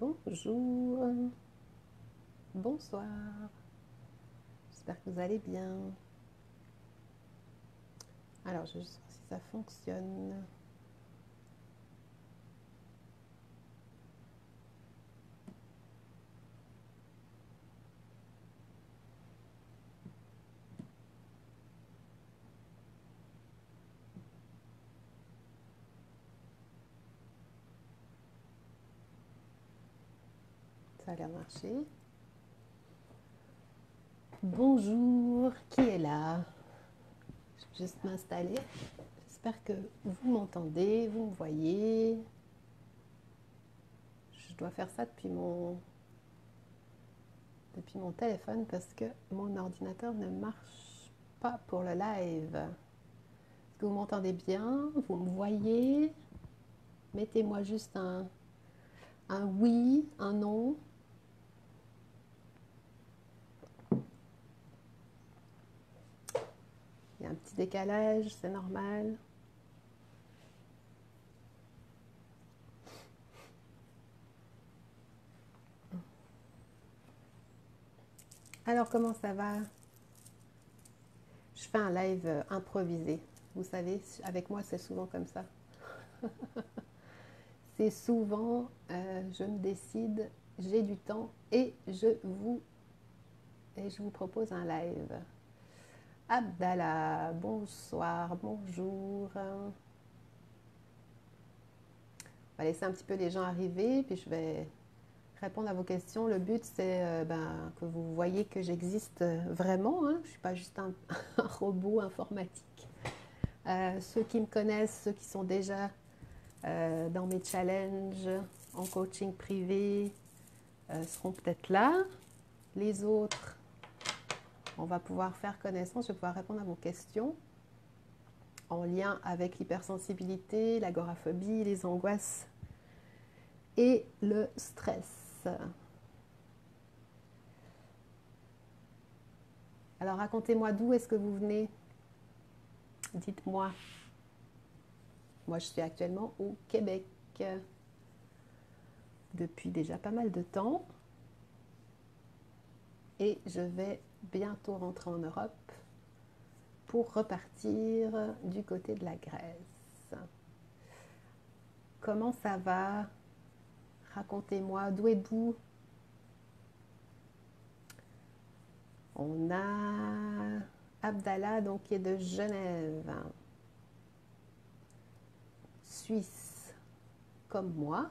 Bonjour, bonsoir, j'espère que vous allez bien. Alors, je vais juste voir si ça fonctionne. Ça a l'air de marcher. Bonjour, qui est là? Je vais juste m'installer. J'espère que vous m'entendez, vous me voyez. Je dois faire ça depuis mon téléphone parce que mon ordinateur ne marche pas pour le live. Est-ce que vous m'entendez bien? Vous me voyez? Mettez-moi juste un oui, un non. Il y a un petit décalage, c'est normal. Alors, comment ça va? Je fais un live improvisé. Vous savez, avec moi, c'est souvent comme ça. C'est souvent, je me décide, j'ai du temps et je vous propose un live. Abdallah, bonsoir, bonjour. On va laisser un petit peu les gens arriver, puis je vais répondre à vos questions. Le but, c'est que vous voyez que j'existe vraiment. Hein. Je ne suis pas juste un robot informatique. Ceux qui me connaissent, ceux qui sont déjà dans mes challenges en coaching privé seront peut-être là. Les autres, on va pouvoir faire connaissance, je vais pouvoir répondre à vos questions en lien avec l'hypersensibilité, l'agoraphobie, les angoisses et le stress. Alors racontez-moi d'où est-ce que vous venez. Dites-moi. Moi, je suis actuellement au Québec depuis déjà pas mal de temps et je vais bientôt rentrer en Europe pour repartir du côté de la Grèce. Comment ça va? Racontez-moi, d'où êtes-vous? On a Abdallah, donc, qui est de Genève, Suisse, comme moi.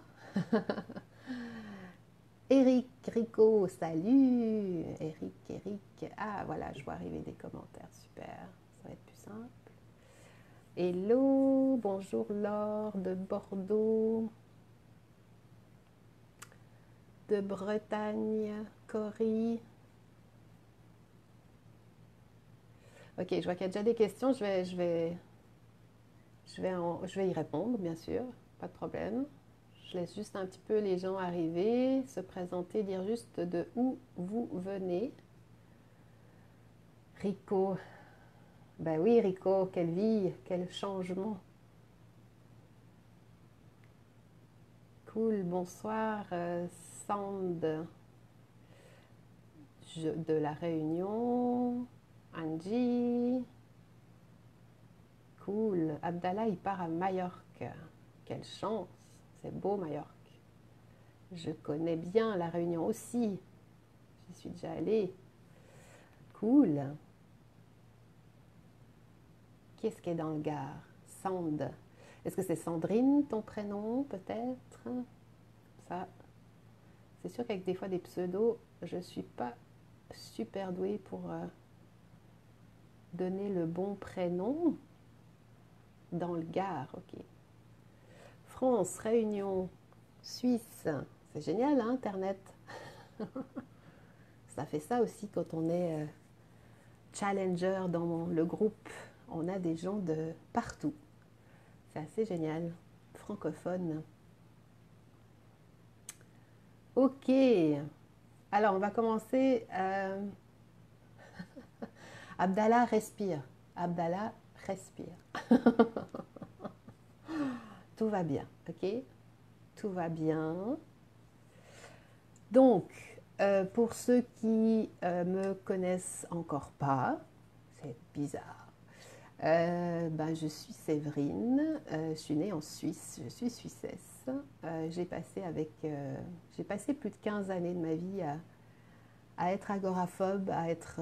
Eric, Rico, salut. Eric. Ah, voilà, je vois arriver des commentaires, super. Ça va être plus simple. Hello, bonjour Laure de Bordeaux, de Bretagne, Cory. Ok, je vois qu'il y a déjà des questions, je vais y répondre, bien sûr, pas de problème. Je laisse juste un petit peu les gens arriver, se présenter, dire juste de où vous venez. Rico, ben oui Rico, quelle vie, quel changement. Cool, bonsoir Sand de la Réunion, Angie. Cool, Abdallah il part à Majorque, quelle chance, c'est beau Majorque. Je connais bien la Réunion aussi, j'y suis déjà allée. Cool. Qui est-ce qui est dans le Gard? Sand. Est-ce que c'est Sandrine, ton prénom, peut-être? Ça, c'est sûr qu'avec des fois des pseudos, je ne suis pas super douée pour donner le bon prénom. Dans le Gard, ok. France, Réunion, Suisse. C'est génial, hein, Internet. Ça fait ça aussi quand on est challenger dans le groupe. On a des gens de partout. C'est assez génial. Francophone. Ok. Alors, on va commencer. Abdallah, respire. Abdallah, respire. Tout va bien, ok? Tout va bien. Donc, pour ceux qui me connaissent encore pas, c'est bizarre. Ben, je suis Séverine, je suis née en Suisse, je suis suissesse. J'ai passé plus de 15 années de ma vie à être agoraphobe, à être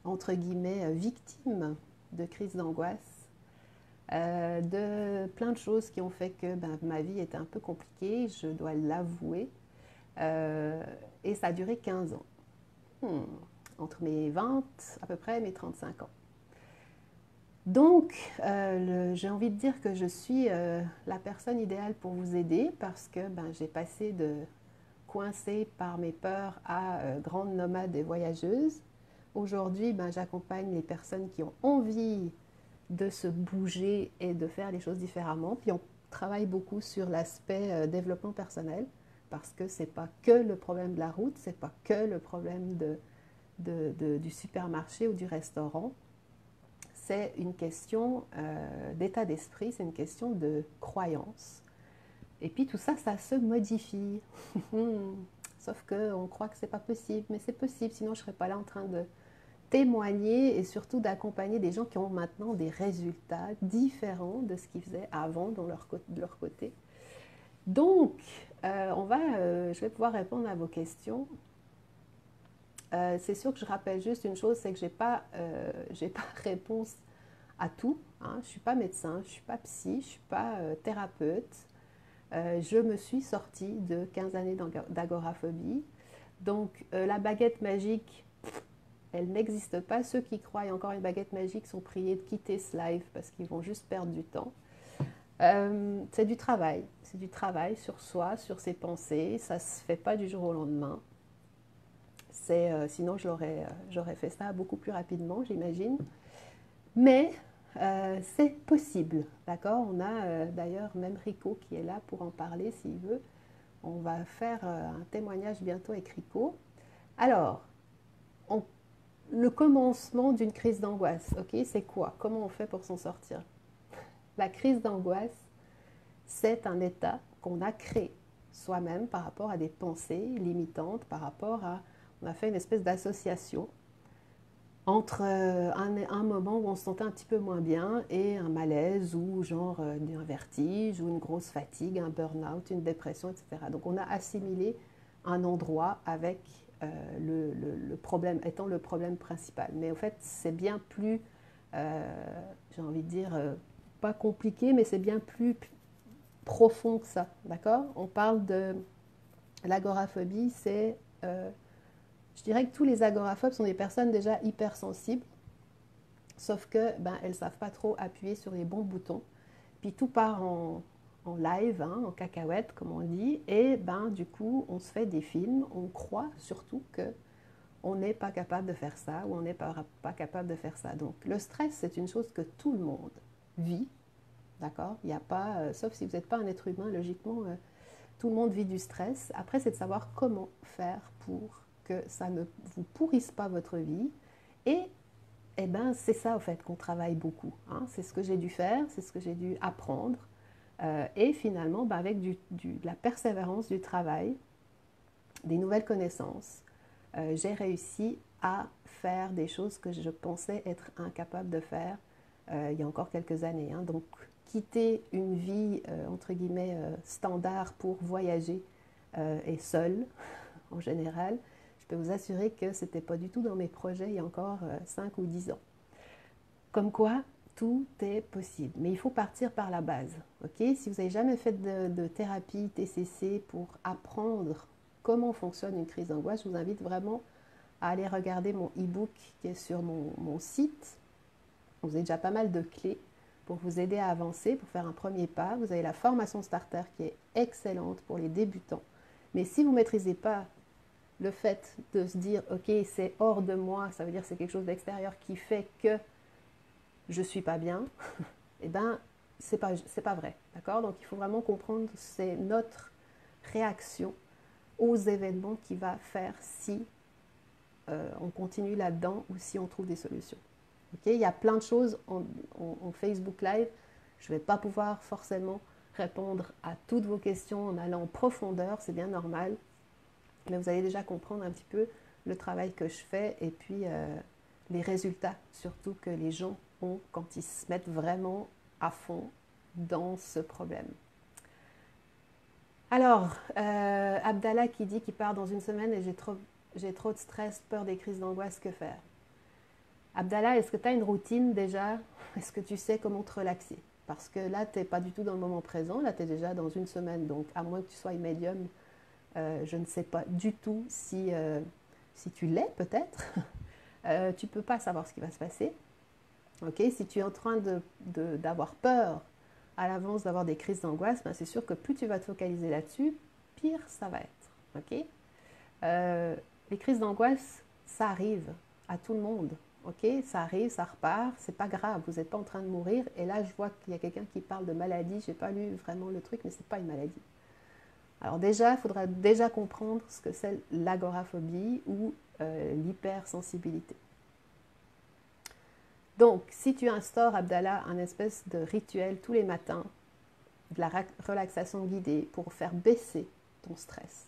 entre guillemets victime de crises d'angoisse, de plein de choses qui ont fait que ben, ma vie était un peu compliquée, je dois l'avouer. Et ça a duré 15 ans, entre mes 20 à peu près et mes 35 ans. Donc, j'ai envie de dire que je suis la personne idéale pour vous aider parce que ben, j'ai passé de coincée par mes peurs à grande nomade et voyageuse. Aujourd'hui, ben, j'accompagne les personnes qui ont envie de se bouger et de faire les choses différemment. Puis on travaille beaucoup sur l'aspect développement personnel parce que c'est pas que le problème de la route, c'est pas que le problème du supermarché ou du restaurant. C'est une question d'état d'esprit, c'est une question de croyance. Et puis tout ça, ça se modifie. Sauf qu'on croit que c'est pas possible, mais c'est possible, sinon je serais pas là en train de témoigner et surtout d'accompagner des gens qui ont maintenant des résultats différents de ce qu'ils faisaient avant de leur côté. Donc, je vais pouvoir répondre à vos questions. C'est sûr que je rappelle juste une chose, c'est que j'ai pas réponse à tout. Hein. Je ne suis pas médecin, je ne suis pas psy, je ne suis pas thérapeute. Je me suis sortie de 15 années d'agoraphobie. Donc, la baguette magique, elle n'existe pas. Ceux qui croient encore une baguette magique sont priés de quitter ce live parce qu'ils vont juste perdre du temps. C'est du travail. C'est du travail sur soi, sur ses pensées. Ça ne se fait pas du jour au lendemain. Sinon, j'aurais fait ça beaucoup plus rapidement, j'imagine. Mais c'est possible, d'accord? On a d'ailleurs même Rico qui est là pour en parler s'il veut. On va faire un témoignage bientôt avec Rico. Alors, le commencement d'une crise d'angoisse, ok? C'est quoi? Comment on fait pour s'en sortir? La crise d'angoisse, c'est un état qu'on a créé soi-même par rapport à des pensées limitantes, par rapport à... On a fait une espèce d'association entre un moment où on se sentait un petit peu moins bien et un malaise ou genre un vertige ou une grosse fatigue, un burn-out, une dépression, etc. Donc on a assimilé un endroit avec le problème étant le problème principal. Mais au fait, c'est bien plus, j'ai envie de dire, pas compliqué, mais c'est bien plus profond que ça, d'accord? On parle de l'agoraphobie, je dirais que tous les agoraphobes sont des personnes déjà hypersensibles, sauf que ben, elles ne savent pas trop appuyer sur les bons boutons. Puis tout part en live, hein, en cacahuète, comme on dit, et ben, du coup, on se fait des films, on croit surtout que on n'est pas capable de faire ça ou on n'est pas capable de faire ça. Donc le stress, c'est une chose que tout le monde vit, d'accord? Il n'y a pas, sauf si vous n'êtes pas un être humain, logiquement, tout le monde vit du stress. Après, c'est de savoir comment faire pour que ça ne vous pourrisse pas votre vie. Et eh ben, c'est ça, au fait, qu'on travaille beaucoup. Hein. C'est ce que j'ai dû faire, c'est ce que j'ai dû apprendre. Et finalement, ben, avec de la persévérance, du travail, des nouvelles connaissances, j'ai réussi à faire des choses que je pensais être incapable de faire il y a encore quelques années. Hein. Donc, quitter une vie, entre guillemets, standard pour voyager et seule, en général, je peux vous assurer que ce n'était pas du tout dans mes projets il y a encore 5 ou 10 ans. Comme quoi, tout est possible. Mais il faut partir par la base. Okay? Si vous n'avez jamais fait de thérapie TCC pour apprendre comment fonctionne une crise d'angoisse, je vous invite vraiment à aller regarder mon e-book qui est sur mon site. Vous avez déjà pas mal de clés pour vous aider à avancer, pour faire un premier pas. Vous avez la formation starter qui est excellente pour les débutants. Mais si vous ne maîtrisez pas le fait de se dire « ok, c'est hors de moi », ça veut dire que c'est quelque chose d'extérieur qui fait que je ne suis pas bien, eh bien, c'est pas vrai, d'accord? Donc, il faut vraiment comprendre que c'est notre réaction aux événements qui va faire si on continue là-dedans ou si on trouve des solutions. Okay? Il y a plein de choses en Facebook Live. Je ne vais pas pouvoir forcément répondre à toutes vos questions en allant en profondeur, c'est bien normal. Mais vous allez déjà comprendre un petit peu le travail que je fais et puis les résultats surtout que les gens ont quand ils se mettent vraiment à fond dans ce problème. Alors, Abdallah qui dit qu'il part dans une semaine et j'ai trop de stress, peur des crises d'angoisse, que faire? Abdallah, est-ce que tu as une routine déjà? Est-ce que tu sais comment te relaxer? Parce que là, tu n'es pas du tout dans le moment présent, là, tu es déjà dans une semaine, donc à moins que tu sois médium, je ne sais pas du tout si tu l'es peut-être. Tu ne peux pas savoir ce qui va se passer. Okay? Si tu es en train d'avoir peur à l'avance d'avoir des crises d'angoisse, ben c'est sûr que plus tu vas te focaliser là-dessus, pire ça va être. Okay? Les crises d'angoisse, ça arrive à tout le monde. Okay? Ça arrive, ça repart, c'est pas grave, vous n'êtes pas en train de mourir. Et là, je vois qu'il y a quelqu'un qui parle de maladie, je n'ai pas lu vraiment le truc, mais ce n'est pas une maladie. Alors déjà, il faudra déjà comprendre ce que c'est l'agoraphobie ou l'hypersensibilité. Donc, si tu instaures, Abdallah, un espèce de rituel tous les matins, de la relaxation guidée pour faire baisser ton stress,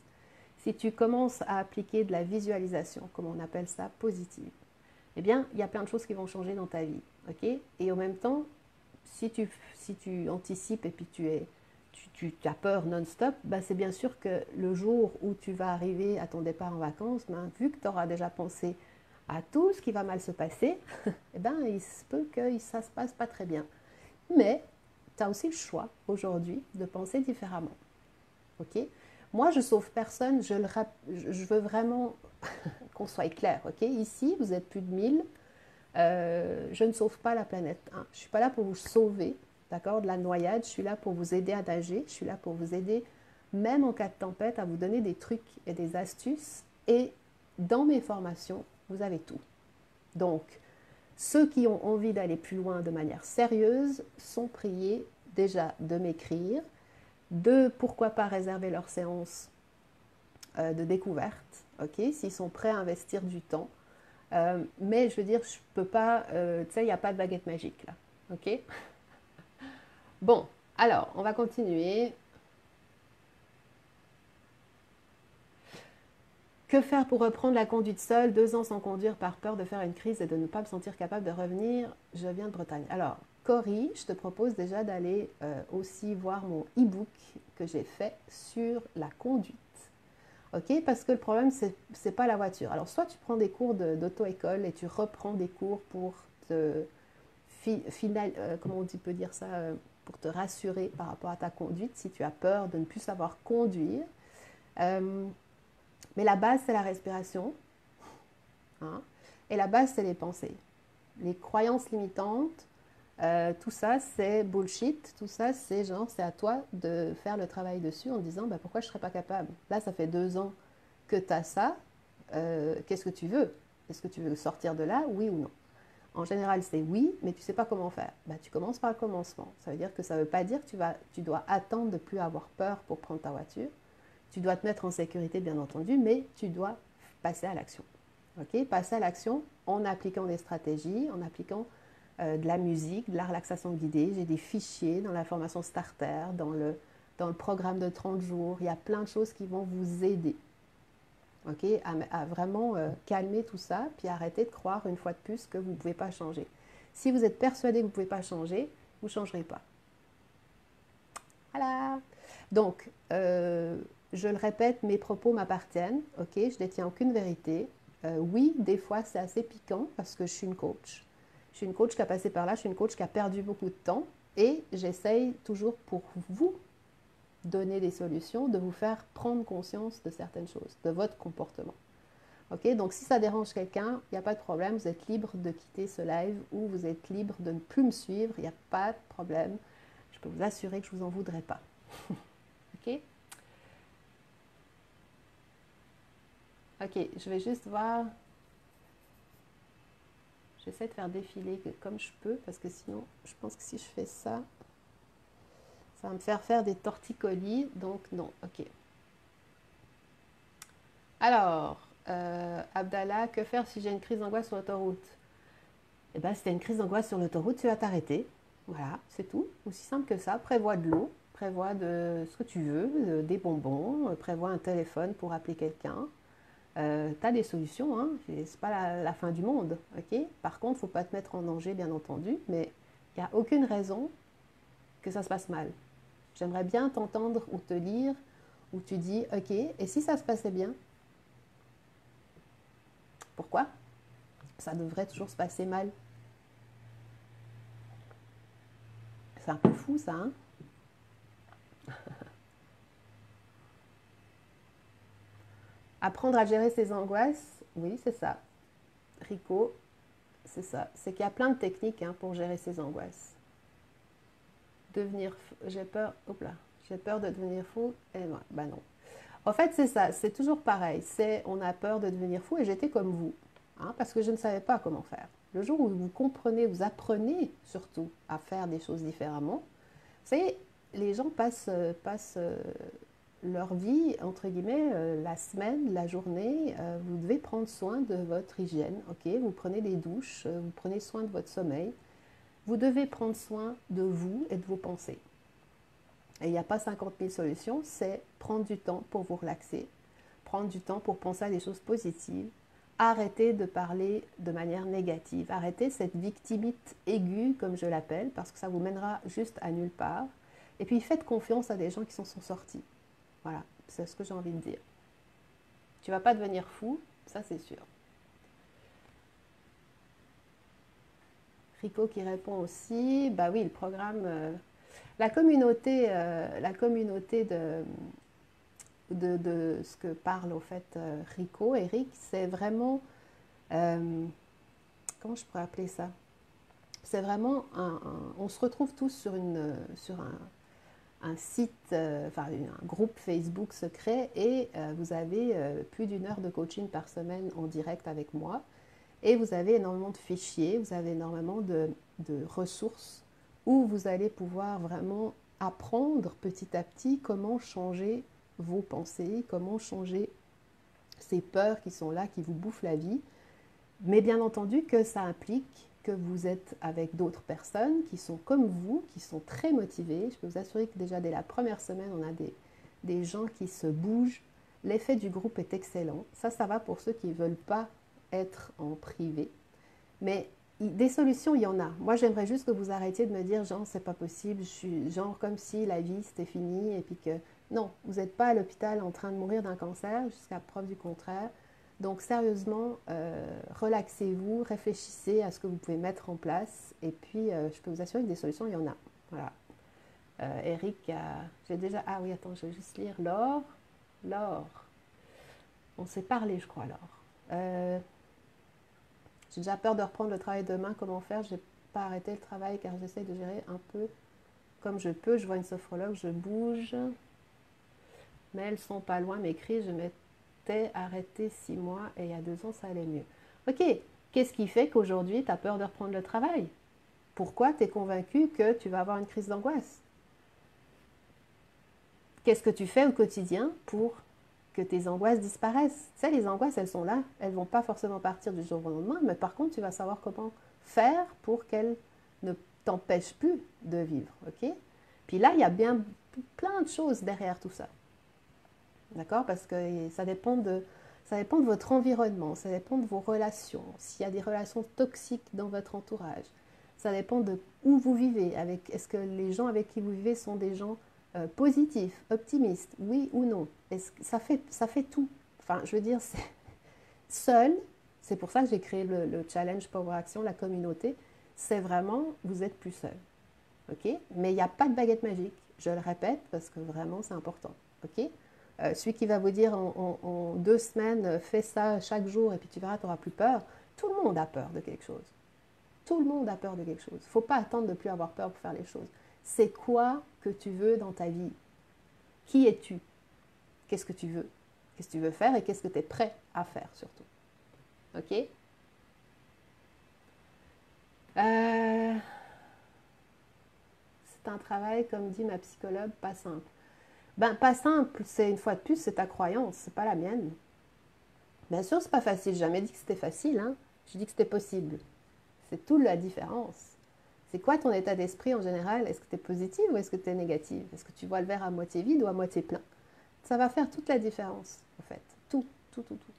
si tu commences à appliquer de la visualisation, comme on appelle ça, positive, eh bien, il y a plein de choses qui vont changer dans ta vie. Okay? Et en même temps, si tu anticipes et puis tu as peur non-stop, ben c'est bien sûr que le jour où tu vas arriver à ton départ en vacances, ben, vu que tu auras déjà pensé à tout ce qui va mal se passer, eh ben, il se peut que ça ne se passe pas très bien. Mais tu as aussi le choix aujourd'hui de penser différemment. Okay? Moi, je ne sauve personne, je veux vraiment qu'on soit clair. Okay? Ici, vous êtes plus de 1000. Je ne sauve pas la planète. Hein. Je ne suis pas là pour vous sauver, d'accord, de la noyade. Je suis là pour vous aider à nager. Je suis là pour vous aider, même en cas de tempête, à vous donner des trucs et des astuces. Et dans mes formations, vous avez tout. Donc, ceux qui ont envie d'aller plus loin de manière sérieuse sont priés déjà de m'écrire, de pourquoi pas réserver leur séance de découverte, okay, s'ils sont prêts à investir du temps. Mais je veux dire, je peux pas, tu sais, il n'y a pas de baguette magique là, ok? Bon, alors, on va continuer. Que faire pour reprendre la conduite seule, 2 ans sans conduire par peur de faire une crise et de ne pas me sentir capable de revenir? Je viens de Bretagne. Alors, Cory, je te propose déjà d'aller aussi voir mon e-book que j'ai fait sur la conduite. Okay? Parce que le problème, c'est pas la voiture. Alors, soit tu prends des cours d'auto-école et tu reprends des cours pour te comment on peut dire ça, pour te rassurer par rapport à ta conduite, si tu as peur de ne plus savoir conduire. Mais la base, c'est la respiration. Hein? Et la base, c'est les pensées. Les croyances limitantes, tout ça, c'est bullshit. Tout ça, c'est genre, c'est à toi de faire le travail dessus en disant, bah, pourquoi je ne serais pas capable? Là, ça fait 2 ans que tu as ça. Qu'est-ce que tu veux? Est-ce que tu veux sortir de là, oui ou non? En général, c'est oui, mais tu ne sais pas comment faire. Bah, tu commences par le commencement. Ça veut dire que ça ne veut pas dire que tu dois attendre de ne plus avoir peur pour prendre ta voiture. Tu dois te mettre en sécurité, bien entendu, mais tu dois passer à l'action. Okay? Passer à l'action en appliquant des stratégies, en appliquant de la musique, de la relaxation guidée. J'ai des fichiers dans la formation starter, dans le programme de 30 jours. Il y a plein de choses qui vont vous aider, okay? à vraiment calmer tout ça, puis arrêter de croire une fois de plus que vous ne pouvez pas changer. Si vous êtes persuadé que vous ne pouvez pas changer, vous ne changerez pas. Voilà. Donc, je le répète, mes propos m'appartiennent, ok? Je ne détiens aucune vérité. Oui, des fois, c'est assez piquant parce que je suis une coach. Je suis une coach qui a passé par là, je suis une coach qui a perdu beaucoup de temps et j'essaye toujours pour vous donner des solutions, de vous faire prendre conscience de certaines choses, de votre comportement. Ok? Donc, si ça dérange quelqu'un, il n'y a pas de problème, vous êtes libre de quitter ce live ou vous êtes libre de ne plus me suivre, il n'y a pas de problème. Je peux vous assurer que je ne vous en voudrais pas. Ok? Ok, je vais juste voir. J'essaie de faire défiler comme je peux, parce que sinon, je pense que si je fais ça, ça va me faire des torticolis, donc non, ok. Alors, Abdallah, que faire si j'ai une crise d'angoisse sur l'autoroute? Eh bien, si tu as une crise d'angoisse sur l'autoroute, tu vas t'arrêter. Voilà, c'est tout. Aussi simple que ça. Prévois de l'eau, prévois ce que tu veux, des bonbons, prévois un téléphone pour appeler quelqu'un. Tu as des solutions, hein, c'est pas la fin du monde, ok? Par contre, il ne faut pas te mettre en danger, bien entendu, mais il n'y a aucune raison que ça se passe mal. J'aimerais bien t'entendre ou te lire où tu dis, ok, et si ça se passait bien, pourquoi? Ça devrait toujours se passer mal. C'est un peu fou ça, hein? Apprendre à gérer ses angoisses, oui, c'est ça. Rico, c'est ça. C'est qu'il y a plein de techniques hein, pour gérer ses angoisses. J'ai peur, hop là, j'ai peur de devenir fou. Et non, bah non. En fait, c'est ça, c'est toujours pareil. On a peur de devenir fou et j'étais comme vous, hein, parce que je ne savais pas comment faire. Le jour où vous comprenez, vous apprenez surtout à faire des choses différemment, vous savez, les gens passent leur vie, entre guillemets, la semaine, la journée, vous devez prendre soin de votre hygiène, ok? Vous prenez des douches, vous prenez soin de votre sommeil. Vous devez prendre soin de vous et de vos pensées. Et il n'y a pas 50 000 solutions, c'est prendre du temps pour vous relaxer, prendre du temps pour penser à des choses positives, arrêter de parler de manière négative, arrêter cette victimite aiguë, comme je l'appelle, parce que ça vous mènera juste à nulle part. Et puis faites confiance à des gens qui s'en sont sortis. Voilà, c'est ce que j'ai envie de dire. Tu ne vas pas devenir fou, ça c'est sûr. Rico qui répond aussi, bah oui, le programme, la communauté de ce que parle au fait Rico, Eric, c'est vraiment, comment je pourrais appeler ça? C'est vraiment on se retrouve tous sur un site, enfin un groupe Facebook secret et vous avez plus d'une heure de coaching par semaine en direct avec moi. Et vous avez énormément de fichiers, vous avez énormément de ressources où vous allez pouvoir vraiment apprendre petit à petit comment changer vos pensées, comment changer ces peurs qui sont là, qui vous bouffent la vie. Mais bien entendu que ça implique que vous êtes avec d'autres personnes qui sont comme vous, qui sont très motivées. Je peux vous assurer que déjà dès la première semaine, on a des gens qui se bougent. L'effet du groupe est excellent. Ça va pour ceux qui ne veulent pas être en privé. Mais des solutions, il y en a. Moi, j'aimerais juste que vous arrêtiez de me dire, genre, c'est pas possible, je suis genre comme si la vie, c'était fini, et puis que, non, vous n'êtes pas à l'hôpital en train de mourir d'un cancer, jusqu'à preuve du contraire. Donc, sérieusement, relaxez-vous, réfléchissez à ce que vous pouvez mettre en place, et puis, je peux vous assurer que des solutions, il y en a. Voilà. Eric, j'ai déjà... Ah oui, attends, je vais juste lire. Laure. On s'est parlé, je crois, Laure. J'ai déjà peur de reprendre le travail demain. Comment faire? Je n'ai pas arrêté le travail car j'essaie de gérer un peu comme je peux. Je vois une sophrologue, je bouge. Mais elles sont pas loin. Mes crises, je m'étais arrêtée 6 mois et il y a 2 ans, ça allait mieux. Ok, qu'est-ce qui fait qu'aujourd'hui, tu as peur de reprendre le travail? Pourquoi tu es convaincu que tu vas avoir une crise d'angoisse? Qu'est-ce que tu fais au quotidien pour que tes angoisses disparaissent? Tu sais, les angoisses, elles sont là. Elles ne vont pas forcément partir du jour au lendemain, mais par contre, tu vas savoir comment faire pour qu'elles ne t'empêchent plus de vivre. Ok? Puis là, il y a bien plein de choses derrière tout ça. D'accord? Parce que ça dépend de votre environnement, ça dépend de vos relations, s'il y a des relations toxiques dans votre entourage, ça dépend de où vous vivez, est-ce que les gens avec qui vous vivez sont des gens positifs, optimistes, oui ou non. Ça fait tout. Enfin, je veux dire, seul, c'est pour ça que j'ai créé le challenge Power Action, la communauté, c'est vraiment, vous êtes plus seul. Ok? Mais il n'y a pas de baguette magique, je le répète, parce que vraiment, c'est important. Ok? Celui qui va vous dire en 2 semaines, fais ça chaque jour et puis tu verras, tu n'auras plus peur. Tout le monde a peur de quelque chose. Tout le monde a peur de quelque chose. Il ne faut pas attendre de ne plus avoir peur pour faire les choses. C'est quoi que tu veux dans ta vie? Qui es-tu? Qu'est-ce que tu veux? Qu'est-ce que tu veux faire et qu'est-ce que tu es prêt à faire surtout? Ok? C'est un travail, comme dit ma psychologue, pas simple. Ben, pas simple, c'est une fois de plus, c'est ta croyance, c'est pas la mienne. Bien sûr, c'est pas facile. J'ai jamais dit que c'était facile, hein. J'ai dit que c'était possible. C'est toute la différence. C'est quoi ton état d'esprit en général? Est-ce que tu es positive ou est-ce que tu es négative? Est-ce que tu vois le verre à moitié vide ou à moitié plein? Ça va faire toute la différence, en fait. Tout, tout, tout, tout.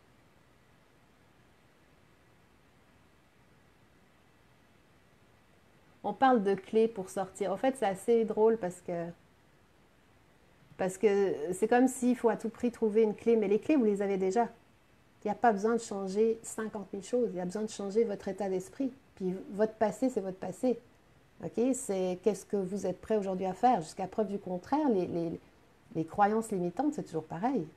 On parle de clés pour sortir. En fait, c'est assez drôle parce que c'est comme s'il faut à tout prix trouver une clé, mais les clés, vous les avez déjà. Il n'y a pas besoin de changer 50 000 choses, il y a besoin de changer votre état d'esprit. Puis votre passé, c'est votre passé. Okay? C'est qu'est-ce que vous êtes prêt aujourd'hui à faire. Jusqu'à preuve du contraire, les croyances limitantes, c'est toujours pareil.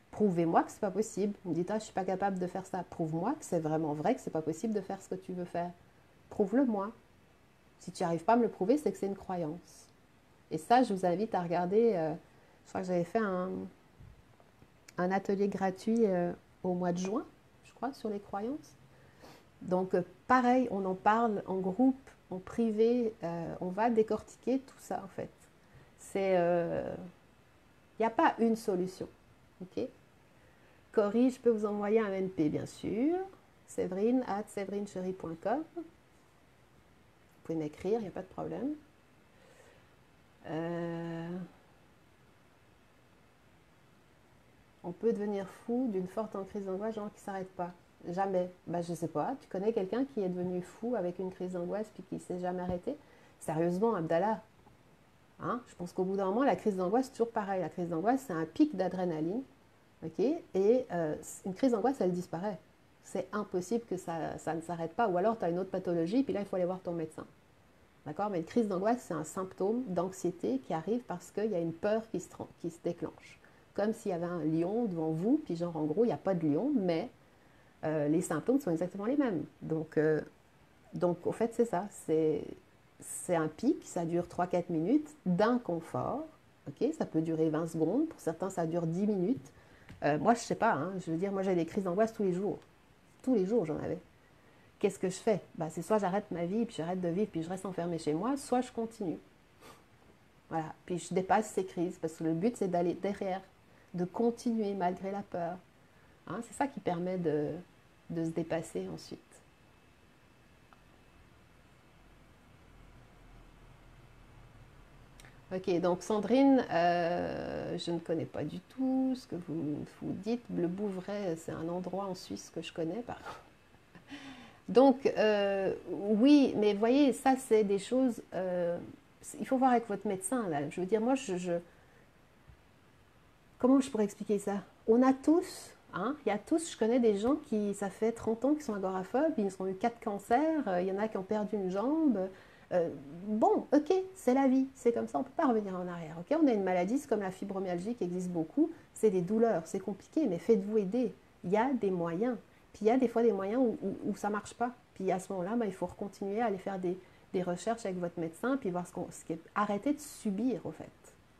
Prouvez-moi que ce n'est pas possible. Vous me dites, ah, je ne suis pas capable de faire ça. Prouve-moi que c'est vraiment vrai, que ce n'est pas possible de faire ce que tu veux faire. Prouve-le-moi. Si tu n'arrives pas à me le prouver, c'est que c'est une croyance. Et ça, je vous invite à regarder. Je crois que j'avais fait un atelier gratuit au mois de juin, je crois, sur les croyances. Donc, pareil, on en parle en groupe, en privé. On va décortiquer tout ça, en fait. Il n'y a pas une solution. Ok? Cory, je peux vous envoyer un NP, bien sûr. Séverine@séverinechery.com. Vous pouvez m'écrire, il n'y a pas de problème. On peut devenir fou d'une forte crise d'angoisse, genre qui ne s'arrête pas. Jamais. Ben, je ne sais pas. Tu connais quelqu'un qui est devenu fou avec une crise d'angoisse puis qui ne s'est jamais arrêté? Sérieusement, Abdallah. Hein? Je pense qu'au bout d'un moment, la crise d'angoisse, c'est toujours pareil. La crise d'angoisse, c'est un pic d'adrénaline. Okay? Et une crise d'angoisse, elle disparaît. C'est impossible que ça ne s'arrête pas. Ou alors, tu as une autre pathologie, puis là, il faut aller voir ton médecin. D'accord? Mais une crise d'angoisse, c'est un symptôme d'anxiété qui arrive parce qu'il y a une peur qui se déclenche. Comme s'il y avait un lion devant vous, puis genre, en gros, il n'y a pas de lion, mais les symptômes sont exactement les mêmes. Donc au fait, c'est ça. C'est un pic, ça dure 3-4 minutes d'inconfort. Okay? Ça peut durer 20 secondes. Pour certains, ça dure 10 minutes. Moi, je ne sais pas. Hein, je veux dire, moi, j'ai des crises d'angoisse tous les jours. Tous les jours, j'en avais. Qu'est-ce que je fais? Ben, c'est soit j'arrête ma vie, puis j'arrête de vivre, puis je reste enfermée chez moi, soit je continue. Voilà. Puis je dépasse ces crises, parce que le but, c'est d'aller derrière, de continuer malgré la peur. Hein, c'est ça qui permet de se dépasser ensuite. Ok, donc Sandrine, je ne connais pas du tout ce que vous dites. Le Bouvray, c'est un endroit en Suisse que je connais, par contre. Donc, oui, mais voyez, ça, c'est des choses... il faut voir avec votre médecin, là. Je veux dire, moi, comment je pourrais expliquer ça? On a tous, hein, il y a tous, je connais des gens qui, ça fait 30 ans qu'ils sont agoraphobes, ils ont eu 4 cancers, il y en a qui ont perdu une jambe. Bon, ok, c'est la vie, c'est comme ça, on ne peut pas revenir en arrière. Ok, on a une maladie, c'est comme la fibromyalgie qui existe beaucoup, c'est des douleurs, c'est compliqué, mais faites-vous aider. Il y a des moyens. Puis il y a des fois des moyens où ça ne marche pas. Puis à ce moment-là, ben, il faut continuer à aller faire des recherches avec votre médecin, puis voir ce qui est... Arrêtez de subir, au fait.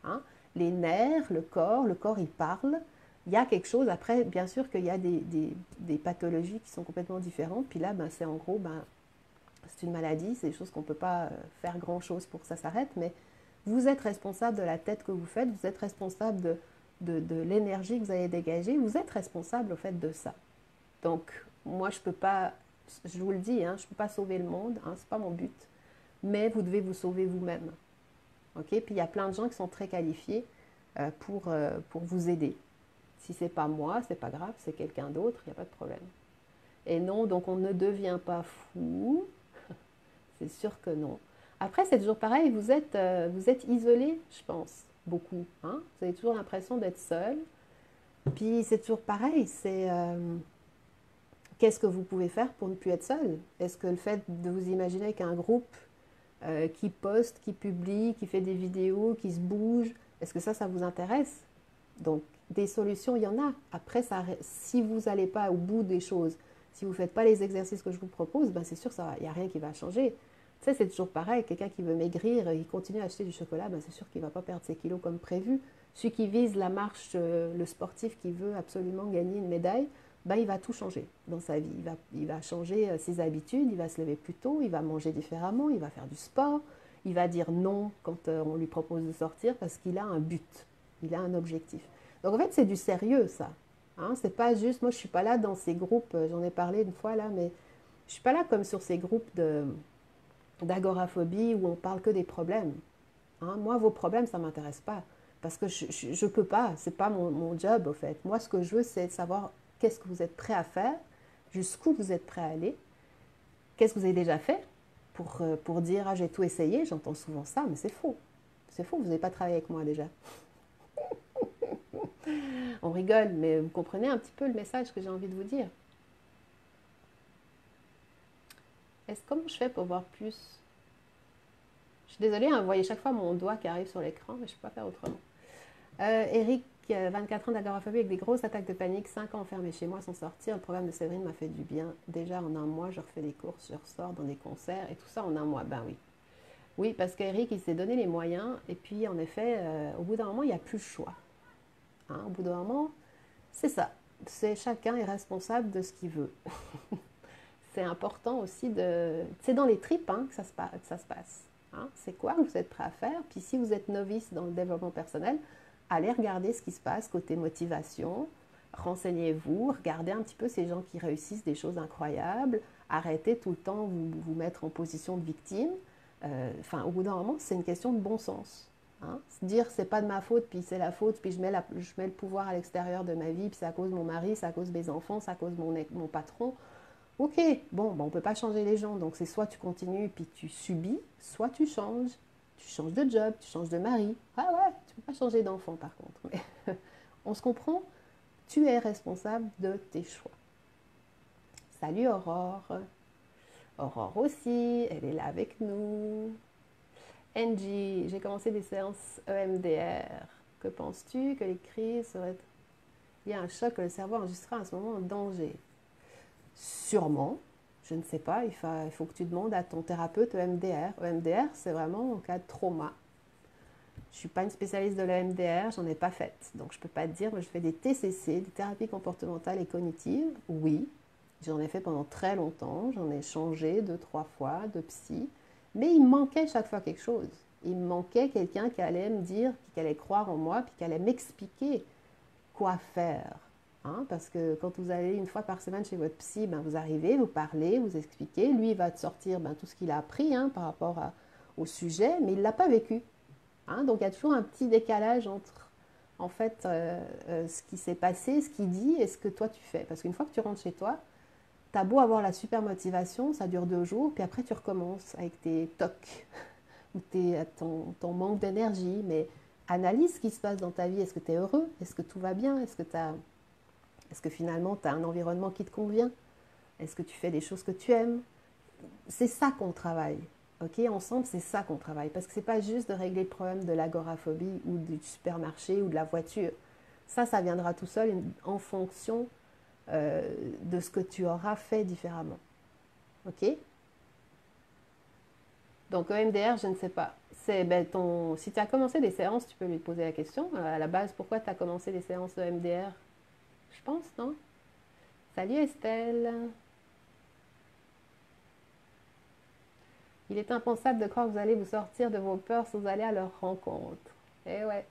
Hein? Les nerfs, le corps il parle. Il y a quelque chose, après, bien sûr qu'il y a des pathologies qui sont complètement différentes. Puis là, ben, c'est en gros, ben, c'est une maladie, c'est des choses qu'on ne peut pas faire grand-chose pour que ça s'arrête, mais vous êtes responsable de la tête que vous faites, vous êtes responsable de l'énergie que vous allez dégager, vous êtes responsable, au fait, de ça. Donc, moi, je ne peux pas, je vous le dis, hein, je ne peux pas sauver le monde, hein, ce n'est pas mon but, mais vous devez vous sauver vous-même. Okay? Puis il y a plein de gens qui sont très qualifiés pour vous aider. Si ce n'est pas moi, ce n'est pas grave, c'est quelqu'un d'autre, il n'y a pas de problème. Et non, donc on ne devient pas fou, c'est sûr que non. Après, c'est toujours pareil, vous êtes isolé, je pense, beaucoup. Hein? Vous avez toujours l'impression d'être seul. Puis c'est toujours pareil, c'est... qu'est-ce que vous pouvez faire pour ne plus être seul? Est-ce que le fait de vous imaginer avec un groupe qui poste, qui publie, qui fait des vidéos, qui se bouge, est-ce que ça vous intéresse? Donc, des solutions, il y en a. Après, si vous n'allez pas au bout des choses, si vous ne faites pas les exercices que je vous propose, ben c'est sûr qu'il n'y a rien qui va changer. Tu sais, c'est toujours pareil. Quelqu'un qui veut maigrir, il continue à acheter du chocolat, ben c'est sûr qu'il ne va pas perdre ses kilos comme prévu. Celui qui vise la marche, le sportif qui veut absolument gagner une médaille, ben, il va tout changer dans sa vie. Il va changer ses habitudes, il va se lever plus tôt, il va manger différemment, il va faire du sport, il va dire non quand on lui propose de sortir parce qu'il a un but, il a un objectif. Donc en fait, c'est du sérieux ça. Hein, c'est pas juste, moi je suis pas là dans ces groupes, j'en ai parlé une fois là, mais je suis pas là comme sur ces groupes d'agoraphobie où on parle que des problèmes. Hein. Moi, vos problèmes, ça ne m'intéresse pas. Parce que je ne peux pas, ce n'est pas mon job, au fait. Moi, ce que je veux, c'est savoir qu'est-ce que vous êtes prêt à faire, jusqu'où vous êtes prêt à aller, qu'est-ce que vous avez déjà fait pour dire, ah, j'ai tout essayé. J'entends souvent ça, mais c'est faux. C'est faux, vous n'avez pas travaillé avec moi déjà. On rigole, mais vous comprenez un petit peu le message que j'ai envie de vous dire. Comment je fais pour voir plus? Je suis désolée, hein, vous voyez chaque fois mon doigt qui arrive sur l'écran, mais je ne peux pas faire autrement. Eric, 24 ans d'agoraphobie avec des grosses attaques de panique, 5 ans enfermé chez moi sans sortir. Le programme de Séverine m'a fait du bien. Déjà en un mois, je refais des courses, je ressors dans des concerts et tout ça en un mois. Ben oui. Oui, parce qu'Eric, il s'est donné les moyens et puis en effet, au bout d'un moment, il n'y a plus le choix. Hein, au bout d'un moment, c'est ça. Chacun est responsable de ce qu'il veut. C'est important aussi de... C'est dans les tripes hein, que ça se passe. Hein. C'est quoi que vous êtes prêt à faire? Puis si vous êtes novice dans le développement personnel, allez regarder ce qui se passe côté motivation, renseignez-vous, regardez un petit peu ces gens qui réussissent des choses incroyables, arrêtez tout le temps de vous mettre en position de victime. Au bout d'un moment, c'est une question de bon sens. Hein. Dire c'est pas de ma faute, puis c'est la faute, puis je mets le pouvoir à l'extérieur de ma vie, puis c'est à cause de mon mari, c'est à cause de mes enfants, c'est à cause de mon patron. Ok, bon, on ne peut pas changer les gens, donc c'est soit tu continues puis tu subis, soit tu changes. Tu changes de job, tu changes de mari. Ah ouais, tu ne peux pas changer d'enfant par contre. Mais on se comprend, tu es responsable de tes choix. Salut Aurore. Aurore aussi, elle est là avec nous. Angie, j'ai commencé des séances EMDR. Que penses-tu que les crises seraient... Il y a un choc que le cerveau enregistrera à ce moment en danger. Sûrement, je ne sais pas, il faut que tu demandes à ton thérapeute EMDR. EMDR, c'est vraiment en cas de trauma. Je ne suis pas une spécialiste de l'EMDR, j'en ai pas faite. Donc je ne peux pas te dire, moi je fais des TCC, des thérapies comportementales et cognitives. Oui, j'en ai fait pendant très longtemps, j'en ai changé 2-3 fois de psy. Mais il me manquait chaque fois quelque chose. Il me manquait quelqu'un qui allait me dire, qui allait croire en moi, puis qui allait m'expliquer quoi faire. Hein, parce que quand vous allez une fois par semaine chez votre psy, ben, vous arrivez, vous parlez, vous expliquez. Lui, il va te sortir tout ce qu'il a appris hein, par rapport au sujet, mais il ne l'a pas vécu. Hein, donc il y a toujours un petit décalage entre en fait, ce qui s'est passé, ce qu'il dit et ce que toi tu fais. Parce qu'une fois que tu rentres chez toi, tu as beau avoir la super motivation, ça dure 2 jours, puis après tu recommences avec tes tocs ou ton manque d'énergie. Mais analyse ce qui se passe dans ta vie. Est-ce que tu es heureux? Est-ce que tout va bien? Est-ce que finalement tu as un environnement qui te convient? Est-ce que tu fais des choses que tu aimes? C'est ça qu'on travaille. Ok, ensemble, c'est ça qu'on travaille. Parce que c'est pas juste de régler le problème de l'agoraphobie ou du supermarché ou de la voiture. Ça viendra tout seul en fonction de ce que tu auras fait différemment. Ok? Donc EMDR, je ne sais pas. Si tu as commencé des séances, tu peux lui poser la question. À la base, pourquoi tu as commencé des séances EMDR? Je pense, non? Salut Estelle. Il est impensable de croire que vous allez vous sortir de vos peurs sans aller à leur rencontre. Eh ouais.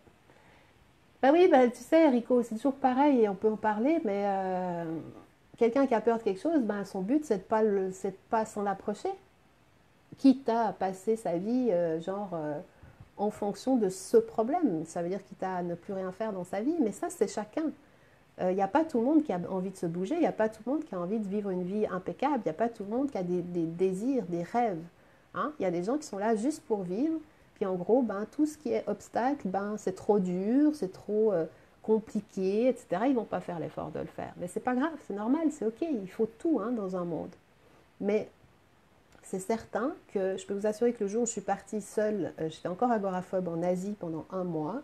Ben oui, tu sais, Rico, c'est toujours pareil et on peut en parler, mais quelqu'un qui a peur de quelque chose, son but, c'est de pas s'en approcher. Quitte à passer sa vie, en fonction de ce problème. Ça veut dire quitte à ne plus rien faire dans sa vie, mais ça, c'est chacun. Il n'y a pas tout le monde qui a envie de se bouger, il n'y a pas tout le monde qui a envie de vivre une vie impeccable, il n'y a pas tout le monde qui a des désirs, des rêves. Hein. Il y a des gens qui sont là juste pour vivre, puis en gros, tout ce qui est obstacle, c'est trop dur, c'est trop compliqué, etc. Ils ne vont pas faire l'effort de le faire. Mais c'est pas grave, c'est normal, c'est ok, il faut tout hein, dans un monde. Mais c'est certain que je peux vous assurer que le jour où je suis partie seule, j'étais encore agoraphobe en Asie pendant 1 mois,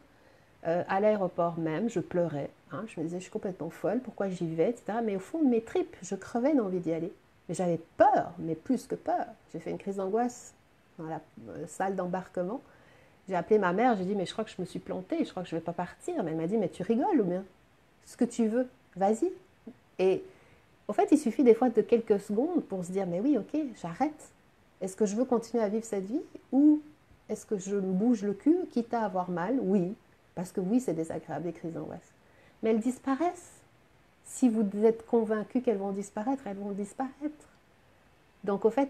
à l'aéroport même, je pleurais. Hein, je me disais, je suis complètement folle, pourquoi j'y vais, etc. Mais au fond de mes tripes, je crevais d'envie d'y aller. Mais j'avais peur, mais plus que peur. J'ai fait une crise d'angoisse dans la salle d'embarquement. J'ai appelé ma mère, j'ai dit, mais je crois que je me suis plantée, je crois que je ne vais pas partir. Mais elle m'a dit, mais tu rigoles ou bien? Ce que tu veux, vas-y. Et au fait, il suffit des fois de quelques secondes pour se dire, mais oui, ok, j'arrête. Est-ce que je veux continuer à vivre cette vie ou est-ce que je me bouge le cul, quitte à avoir mal? Oui, parce que oui, c'est désagréable, les crises d'angoisse. Mais elles disparaissent. Si vous êtes convaincu qu'elles vont disparaître, elles vont disparaître. Donc, au fait,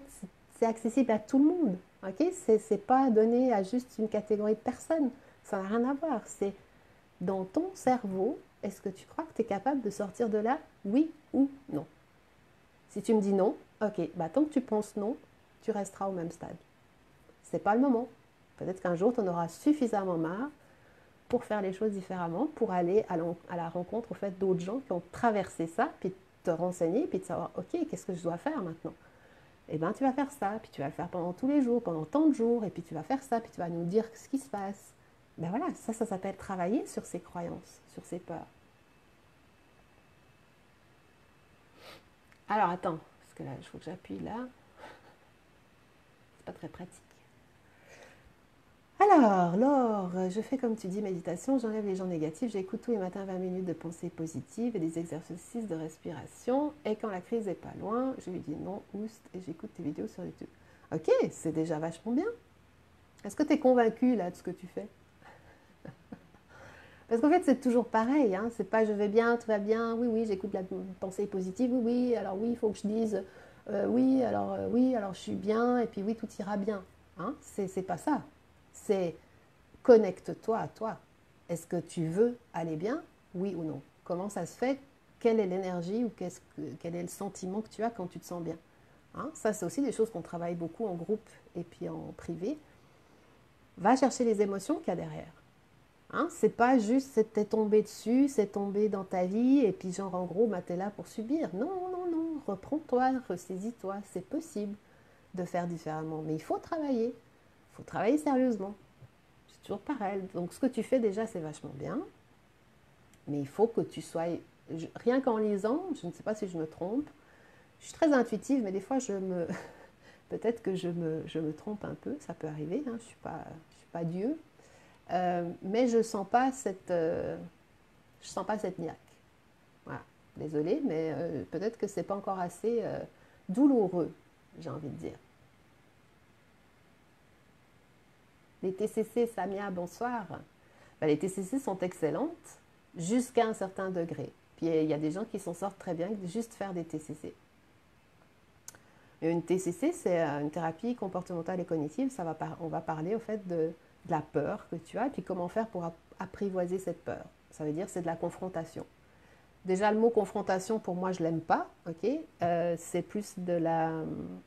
c'est accessible à tout le monde. Ok, c'est pas donné à juste une catégorie de personnes. Ça n'a rien à voir. C'est dans ton cerveau, est-ce que tu crois que tu es capable de sortir de là, oui ou non? Si tu me dis non, ok, bah tant que tu penses non, tu resteras au même stade. C'est pas le moment. Peut-être qu'un jour, tu en auras suffisamment marre pour faire les choses différemment, pour aller à la rencontre au fait d'autres gens qui ont traversé ça, puis te renseigner, puis de savoir, ok, qu'est-ce que je dois faire maintenant? Eh bien, tu vas faire ça, puis tu vas le faire pendant tous les jours, pendant tant de jours, et puis tu vas faire ça, puis tu vas nous dire ce qui se passe. Ben voilà, ça s'appelle travailler sur ses croyances, sur ses peurs. Alors attends, parce que là, il faut que j'appuie là. C'est pas très pratique. Alors, Laure, je fais comme tu dis, méditation, j'enlève les gens négatifs, j'écoute tous les matins 20 minutes de pensée positive et des exercices de respiration. Et quand la crise est pas loin, je lui dis non, oust, et j'écoute tes vidéos sur YouTube. Ok, c'est déjà vachement bien. Est-ce que tu es convaincu là de ce que tu fais? Parce qu'en fait, c'est toujours pareil. Hein. C'est pas je vais bien, tout va bien. Oui, oui, j'écoute la pensée positive. Oui, oui, alors oui, il faut que je dise oui, alors je suis bien. Et puis oui, tout ira bien. Hein. C'est pas ça. C'est connecte-toi à toi. Est-ce que tu veux aller bien? Oui ou non? Comment ça se fait? Quelle est l'énergie ou quel est le sentiment que tu as quand tu te sens bien? Hein. Ça, c'est aussi des choses qu'on travaille beaucoup en groupe et puis en privé. Va chercher les émotions qu'il y a derrière. Hein, c'est pas juste t'es tombé dessus, c'est tombé dans ta vie et puis genre en gros bah, t'es là pour subir. Non, non, non, reprends-toi, ressaisis-toi, c'est possible de faire différemment. Mais il faut travailler sérieusement. C'est toujours pareil. Donc ce que tu fais déjà c'est vachement bien, mais il faut que tu sois, rien qu'en lisant, je ne sais pas si je me trompe, je suis très intuitive mais des fois peut-être que je me trompe un peu, ça peut arriver, hein, je suis pas Dieu. Mais je sens pas cette niaque. Voilà. Désolée, mais peut-être que c'est pas encore assez douloureux, j'ai envie de dire. Les TCC, Samia, bonsoir. Ben, les TCC sont excellentes jusqu'à un certain degré. Puis il y a des gens qui s'en sortent très bien avec juste faire des TCC. Et une TCC, c'est une thérapie comportementale et cognitive. On va parler au fait de la peur que tu as et puis comment faire pour apprivoiser cette peur. Ça veut dire c'est de la confrontation. Déjà, le mot confrontation, pour moi, je l'aime pas. Ok, c'est plus de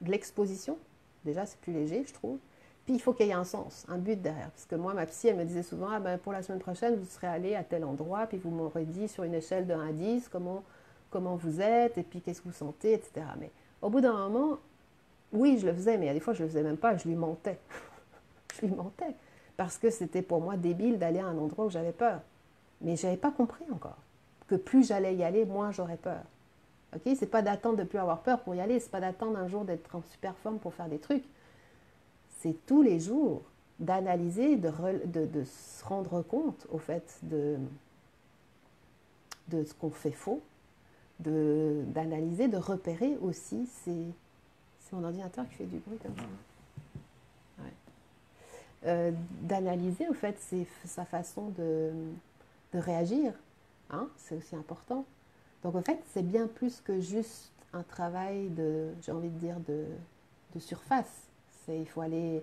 l'exposition. Déjà, c'est plus léger, je trouve. Puis, il faut qu'il y ait un sens, un but derrière. Parce que moi, ma psy, elle me disait souvent, ah ben, pour la semaine prochaine, vous serez allé à tel endroit, puis vous m'aurez dit sur une échelle de 1 à 10 comment vous êtes, et puis qu'est-ce que vous sentez, etc. Mais au bout d'un moment, oui, je le faisais, mais il y a des fois, je ne le faisais même pas, je lui mentais. Je lui mentais. Parce que c'était pour moi débile d'aller à un endroit où j'avais peur. Mais je n'avais pas compris encore que plus j'allais y aller, moins j'aurais peur. Ok, c'est pas d'attendre de plus avoir peur pour y aller, c'est pas d'attendre un jour d'être en super forme pour faire des trucs. C'est tous les jours d'analyser, de se rendre compte au fait de ce qu'on fait faux, d'analyser, de repérer aussi. C'est mon ordinateur qui fait du bruit comme ça. Ouais. D'analyser au fait sa façon de réagir. Hein, c'est aussi important. Donc en fait, c'est bien plus que juste un travail j'ai envie de dire, de surface. Il faut aller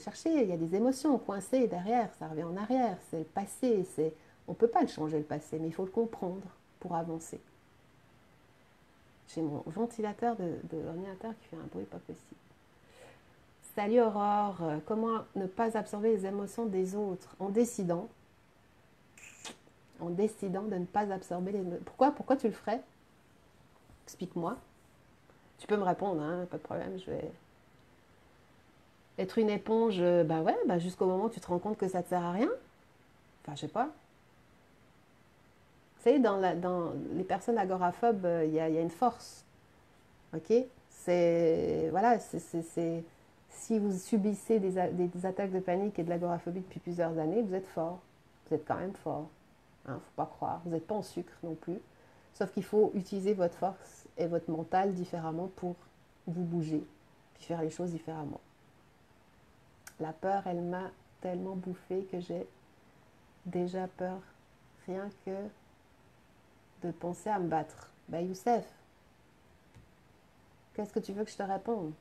chercher. Il y a des émotions coincées derrière. Ça revient en arrière. C'est le passé. On ne peut pas le changer le passé, mais il faut le comprendre pour avancer. J'ai mon ventilateur de l'ordinateur qui fait un bruit pas possible. Salut Aurore. Comment ne pas absorber les émotions des autres en décidant de ne pas absorber les... Pourquoi tu le ferais? Explique-moi. Tu peux me répondre, hein, pas de problème, je vais... Être une éponge, bah ouais, bah jusqu'au moment où tu te rends compte que ça ne te sert à rien. Enfin, je sais pas. Vous savez, dans les personnes agoraphobes, il y a une force. Ok. Voilà, si vous subissez des attaques de panique et de l'agoraphobie depuis plusieurs années, vous êtes fort. Vous êtes quand même fort. Hein, faut pas croire. Vous n'êtes pas en sucre non plus. Sauf qu'il faut utiliser votre force et votre mental différemment pour vous bouger, puis faire les choses différemment. La peur, elle m'a tellement bouffée que j'ai déjà peur, rien que de penser à me battre. Bah Youssef, Qu'est-ce que tu veux que je te réponde?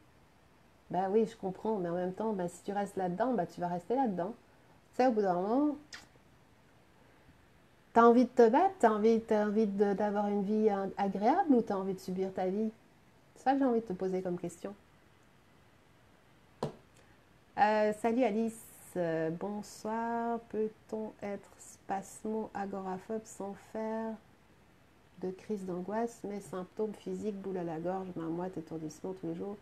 Ben oui, je comprends, mais en même temps, ben, si tu restes là-dedans, ben, tu vas rester là-dedans. Tu sais, au bout d'un moment, t'as envie de te battre, t'as envie d'avoir une vie agréable ou t'as envie de subir ta vie? C'est ça que j'ai envie de te poser comme question. Salut Alice, bonsoir. Peut-on être spasmo-agoraphobe sans faire de crise d'angoisse, mais symptômes physiques, boule à la gorge, main moite, étourdissement tous les jours?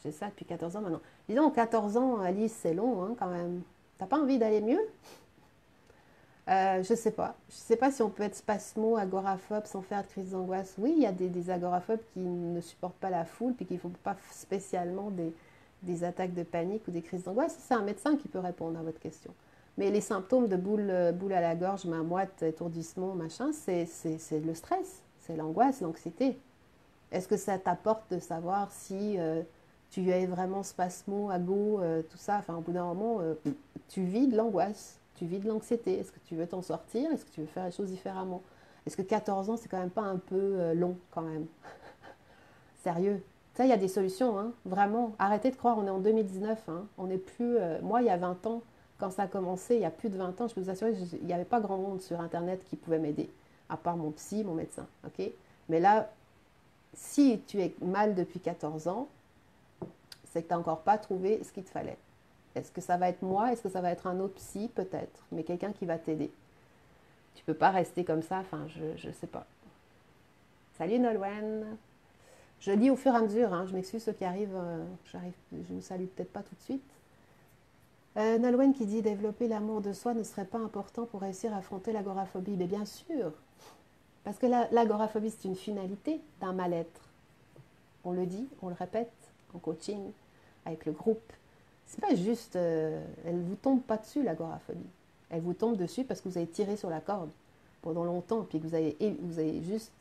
J'ai ça depuis 14 ans maintenant. Disons, 14 ans, Alice, c'est long hein, quand même. T'as pas envie d'aller mieux? Je sais pas. Je sais pas si on peut être spasmo-agoraphobe sans faire de crise d'angoisse. Oui, il y a des agoraphobes qui ne supportent pas la foule, puis qui ne font pas spécialement des attaques de panique ou des crises d'angoisse. C'est un médecin qui peut répondre à votre question. Mais les symptômes de boule à la gorge, main moite, étourdissement, machin, c'est le stress, c'est l'angoisse, l'anxiété. Est-ce que ça t'apporte de savoir si tu es vraiment spasmo, ago, tout ça? Enfin, au bout d'un moment, tu vis de l'angoisse, tu vis de l'anxiété. Est-ce que tu veux t'en sortir? Est-ce que tu veux faire les choses différemment? Est-ce que 14 ans, c'est quand même pas un peu long, quand même? Sérieux? Ça, il y a des solutions, hein, vraiment. Arrêtez de croire, on est en 2019, hein. On n'est plus... moi, il y a 20 ans, quand ça a commencé, il y a plus de 20 ans, je peux vous assurer qu'il n'y avait pas grand monde sur Internet qui pouvait m'aider, à part mon psy, mon médecin, ok? Mais là, si tu es mal depuis 14 ans, c'est que tu n'as encore pas trouvé ce qu'il te fallait. Est-ce que ça va être moi? Est-ce que ça va être un autre psy? Peut-être, mais quelqu'un qui va t'aider. Tu peux pas rester comme ça, enfin, je sais pas. Salut Nolwenn. Je lis au fur et à mesure, hein. Je m'excuse ceux qui arrivent, je ne vous salue peut-être pas tout de suite. Nolwenn qui dit développer l'amour de soi ne serait pas important pour réussir à affronter l'agoraphobie. Mais bien sûr, parce que l'agoraphobie c'est une finalité d'un mal-être. On le dit, on le répète en coaching, avec le groupe. C'est pas juste, elle vous tombe pas dessus l'agoraphobie. Elle vous tombe dessus parce que vous avez tiré sur la corde pendant longtemps, puis que vous avez juste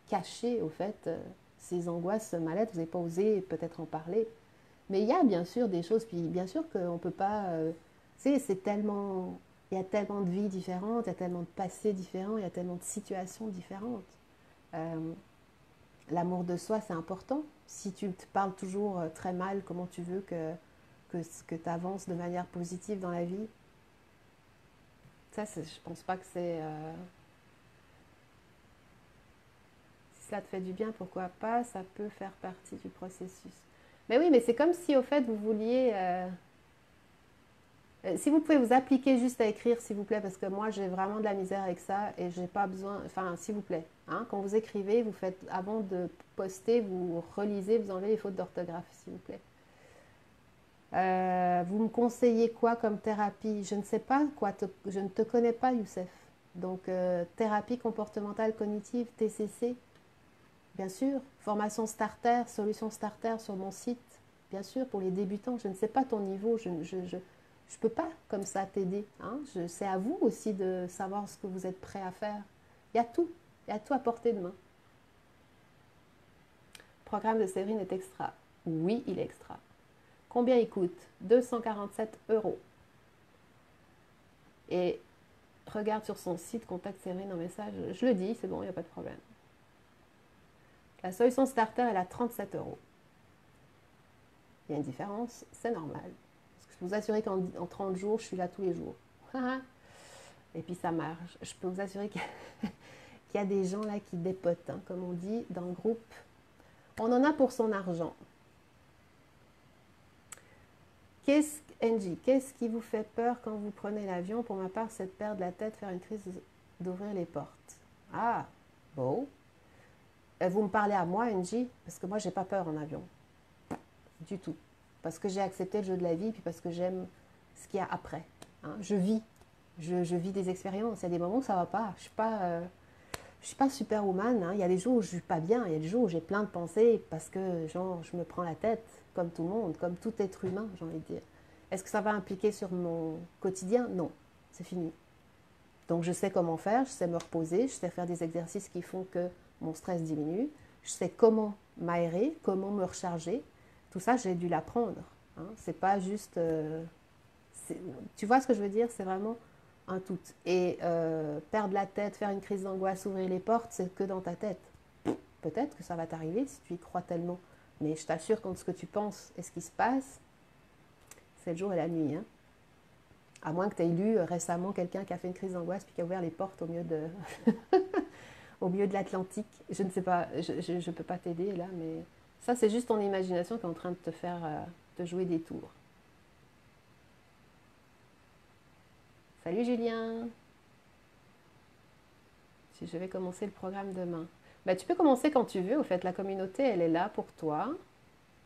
caché au fait ces angoisses, ce mal-être, vous n'avez pas osé peut-être en parler. Mais il y a bien sûr des choses, puis bien sûr qu'on ne peut pas, tu sais, c'est tellement, il y a tellement de vies différentes, il y a tellement de passés différents, il y a tellement de situations différentes. Euh, L'amour de soi, c'est important. Si tu te parles toujours très mal, comment tu veux que tu avances de manière positive dans la vie? Ça, je pense pas que c'est... si ça te fait du bien, pourquoi pas? Ça peut faire partie du processus. Mais oui, mais c'est comme si au fait vous vouliez... si vous pouvez vous appliquer juste à écrire, s'il vous plaît, parce que moi j'ai vraiment de la misère avec ça et j'ai pas besoin. Enfin, s'il vous plaît, hein, quand vous écrivez, vous faites avant de poster, vous relisez, vous enlevez les fautes d'orthographe, s'il vous plaît. Vous me conseillez quoi comme thérapie? Je ne sais pas quoi, je ne te connais pas, Youssef. Donc, thérapie comportementale cognitive, TCC, bien sûr. Formation starter, solution starter sur mon site, bien sûr, pour les débutants. Je ne sais pas ton niveau, je ne peux pas comme ça t'aider. Hein. C'est à vous aussi de savoir ce que vous êtes prêt à faire. Il y a tout à portée de main. Le programme de Séverine est extra. Oui, il est extra. Combien il coûte? 247 €. Et regarde sur son site, contacte Séverine en message. Je le dis, c'est bon, il n'y a pas de problème. La solution starter, elle a 37 €. Il y a une différence, c'est normal. Parce que je peux vous assurer qu'en 30 jours, je suis là tous les jours. Et puis ça marche. Je peux vous assurer qu'il y a des gens là qui dépotent, hein, comme on dit dans le groupe. On en a pour son argent. Angie, qu'est-ce qui vous fait peur quand vous prenez l'avion? Pour ma part, c'est de perdre la tête, faire une crise, d'ouvrir les portes. Ah, bon. Vous me parlez à moi, Angie? Parce que moi, j'ai pas peur en avion. Du tout. Parce que j'ai accepté le jeu de la vie, puis parce que j'aime ce qu'il y a après. Hein. Je vis. Je vis des expériences. Il y a des moments où ça va pas. Je suis pas superwoman. Hein. Il y a des jours où je suis pas bien. Il y a des jours où j'ai plein de pensées parce que, genre, je me prends la tête, comme tout le monde, comme tout être humain, j'ai envie de dire. Est-ce que ça va impliquer sur mon quotidien? Non, c'est fini. Donc je sais comment faire, je sais me reposer, je sais faire des exercices qui font que mon stress diminue, je sais comment m'aérer, comment me recharger. Tout ça, j'ai dû l'apprendre. Hein. C'est pas juste... tu vois ce que je veux dire? C'est vraiment un tout. Et perdre la tête, faire une crise d'angoisse, ouvrir les portes, c'est que dans ta tête. Peut-être que ça va t'arriver si tu y crois tellement. Mais je t'assure qu'entre ce que tu penses et ce qui se passe, c'est le jour et la nuit. Hein. À moins que tu aies lu récemment quelqu'un qui a fait une crise d'angoisse puis qui a ouvert les portes au milieu de l'Atlantique. Je ne sais pas, je ne peux pas t'aider là, mais ça c'est juste ton imagination qui est en train de te faire te jouer des tours. Salut Julien, si je vais commencer le programme demain. Bah, tu peux commencer quand tu veux, au fait la communauté elle est là pour toi.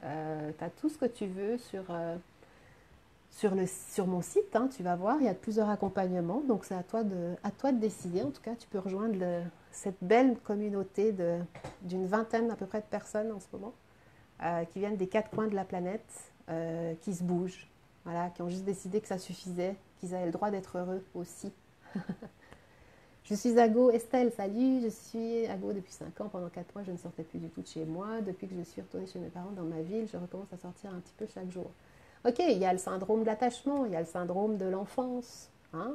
Tu as tout ce que tu veux sur mon site, hein, tu vas voir, il y a plusieurs accompagnements, donc c'est à toi de décider. En tout cas, tu peux rejoindre cette belle communauté d'une vingtaine à peu près de personnes en ce moment, qui viennent des quatre coins de la planète, qui se bougent, voilà, qui ont juste décidé que ça suffisait, qu'ils avaient le droit d'être heureux aussi. Je suis Ago, Estelle, salut, je suis Ago depuis 5 ans, pendant 4 mois je ne sortais plus du tout de chez moi, depuis que je suis retournée chez mes parents dans ma ville, je recommence à sortir un petit peu chaque jour. Ok, il y a le syndrome de l'attachement, il y a le syndrome de l'enfance. Hein,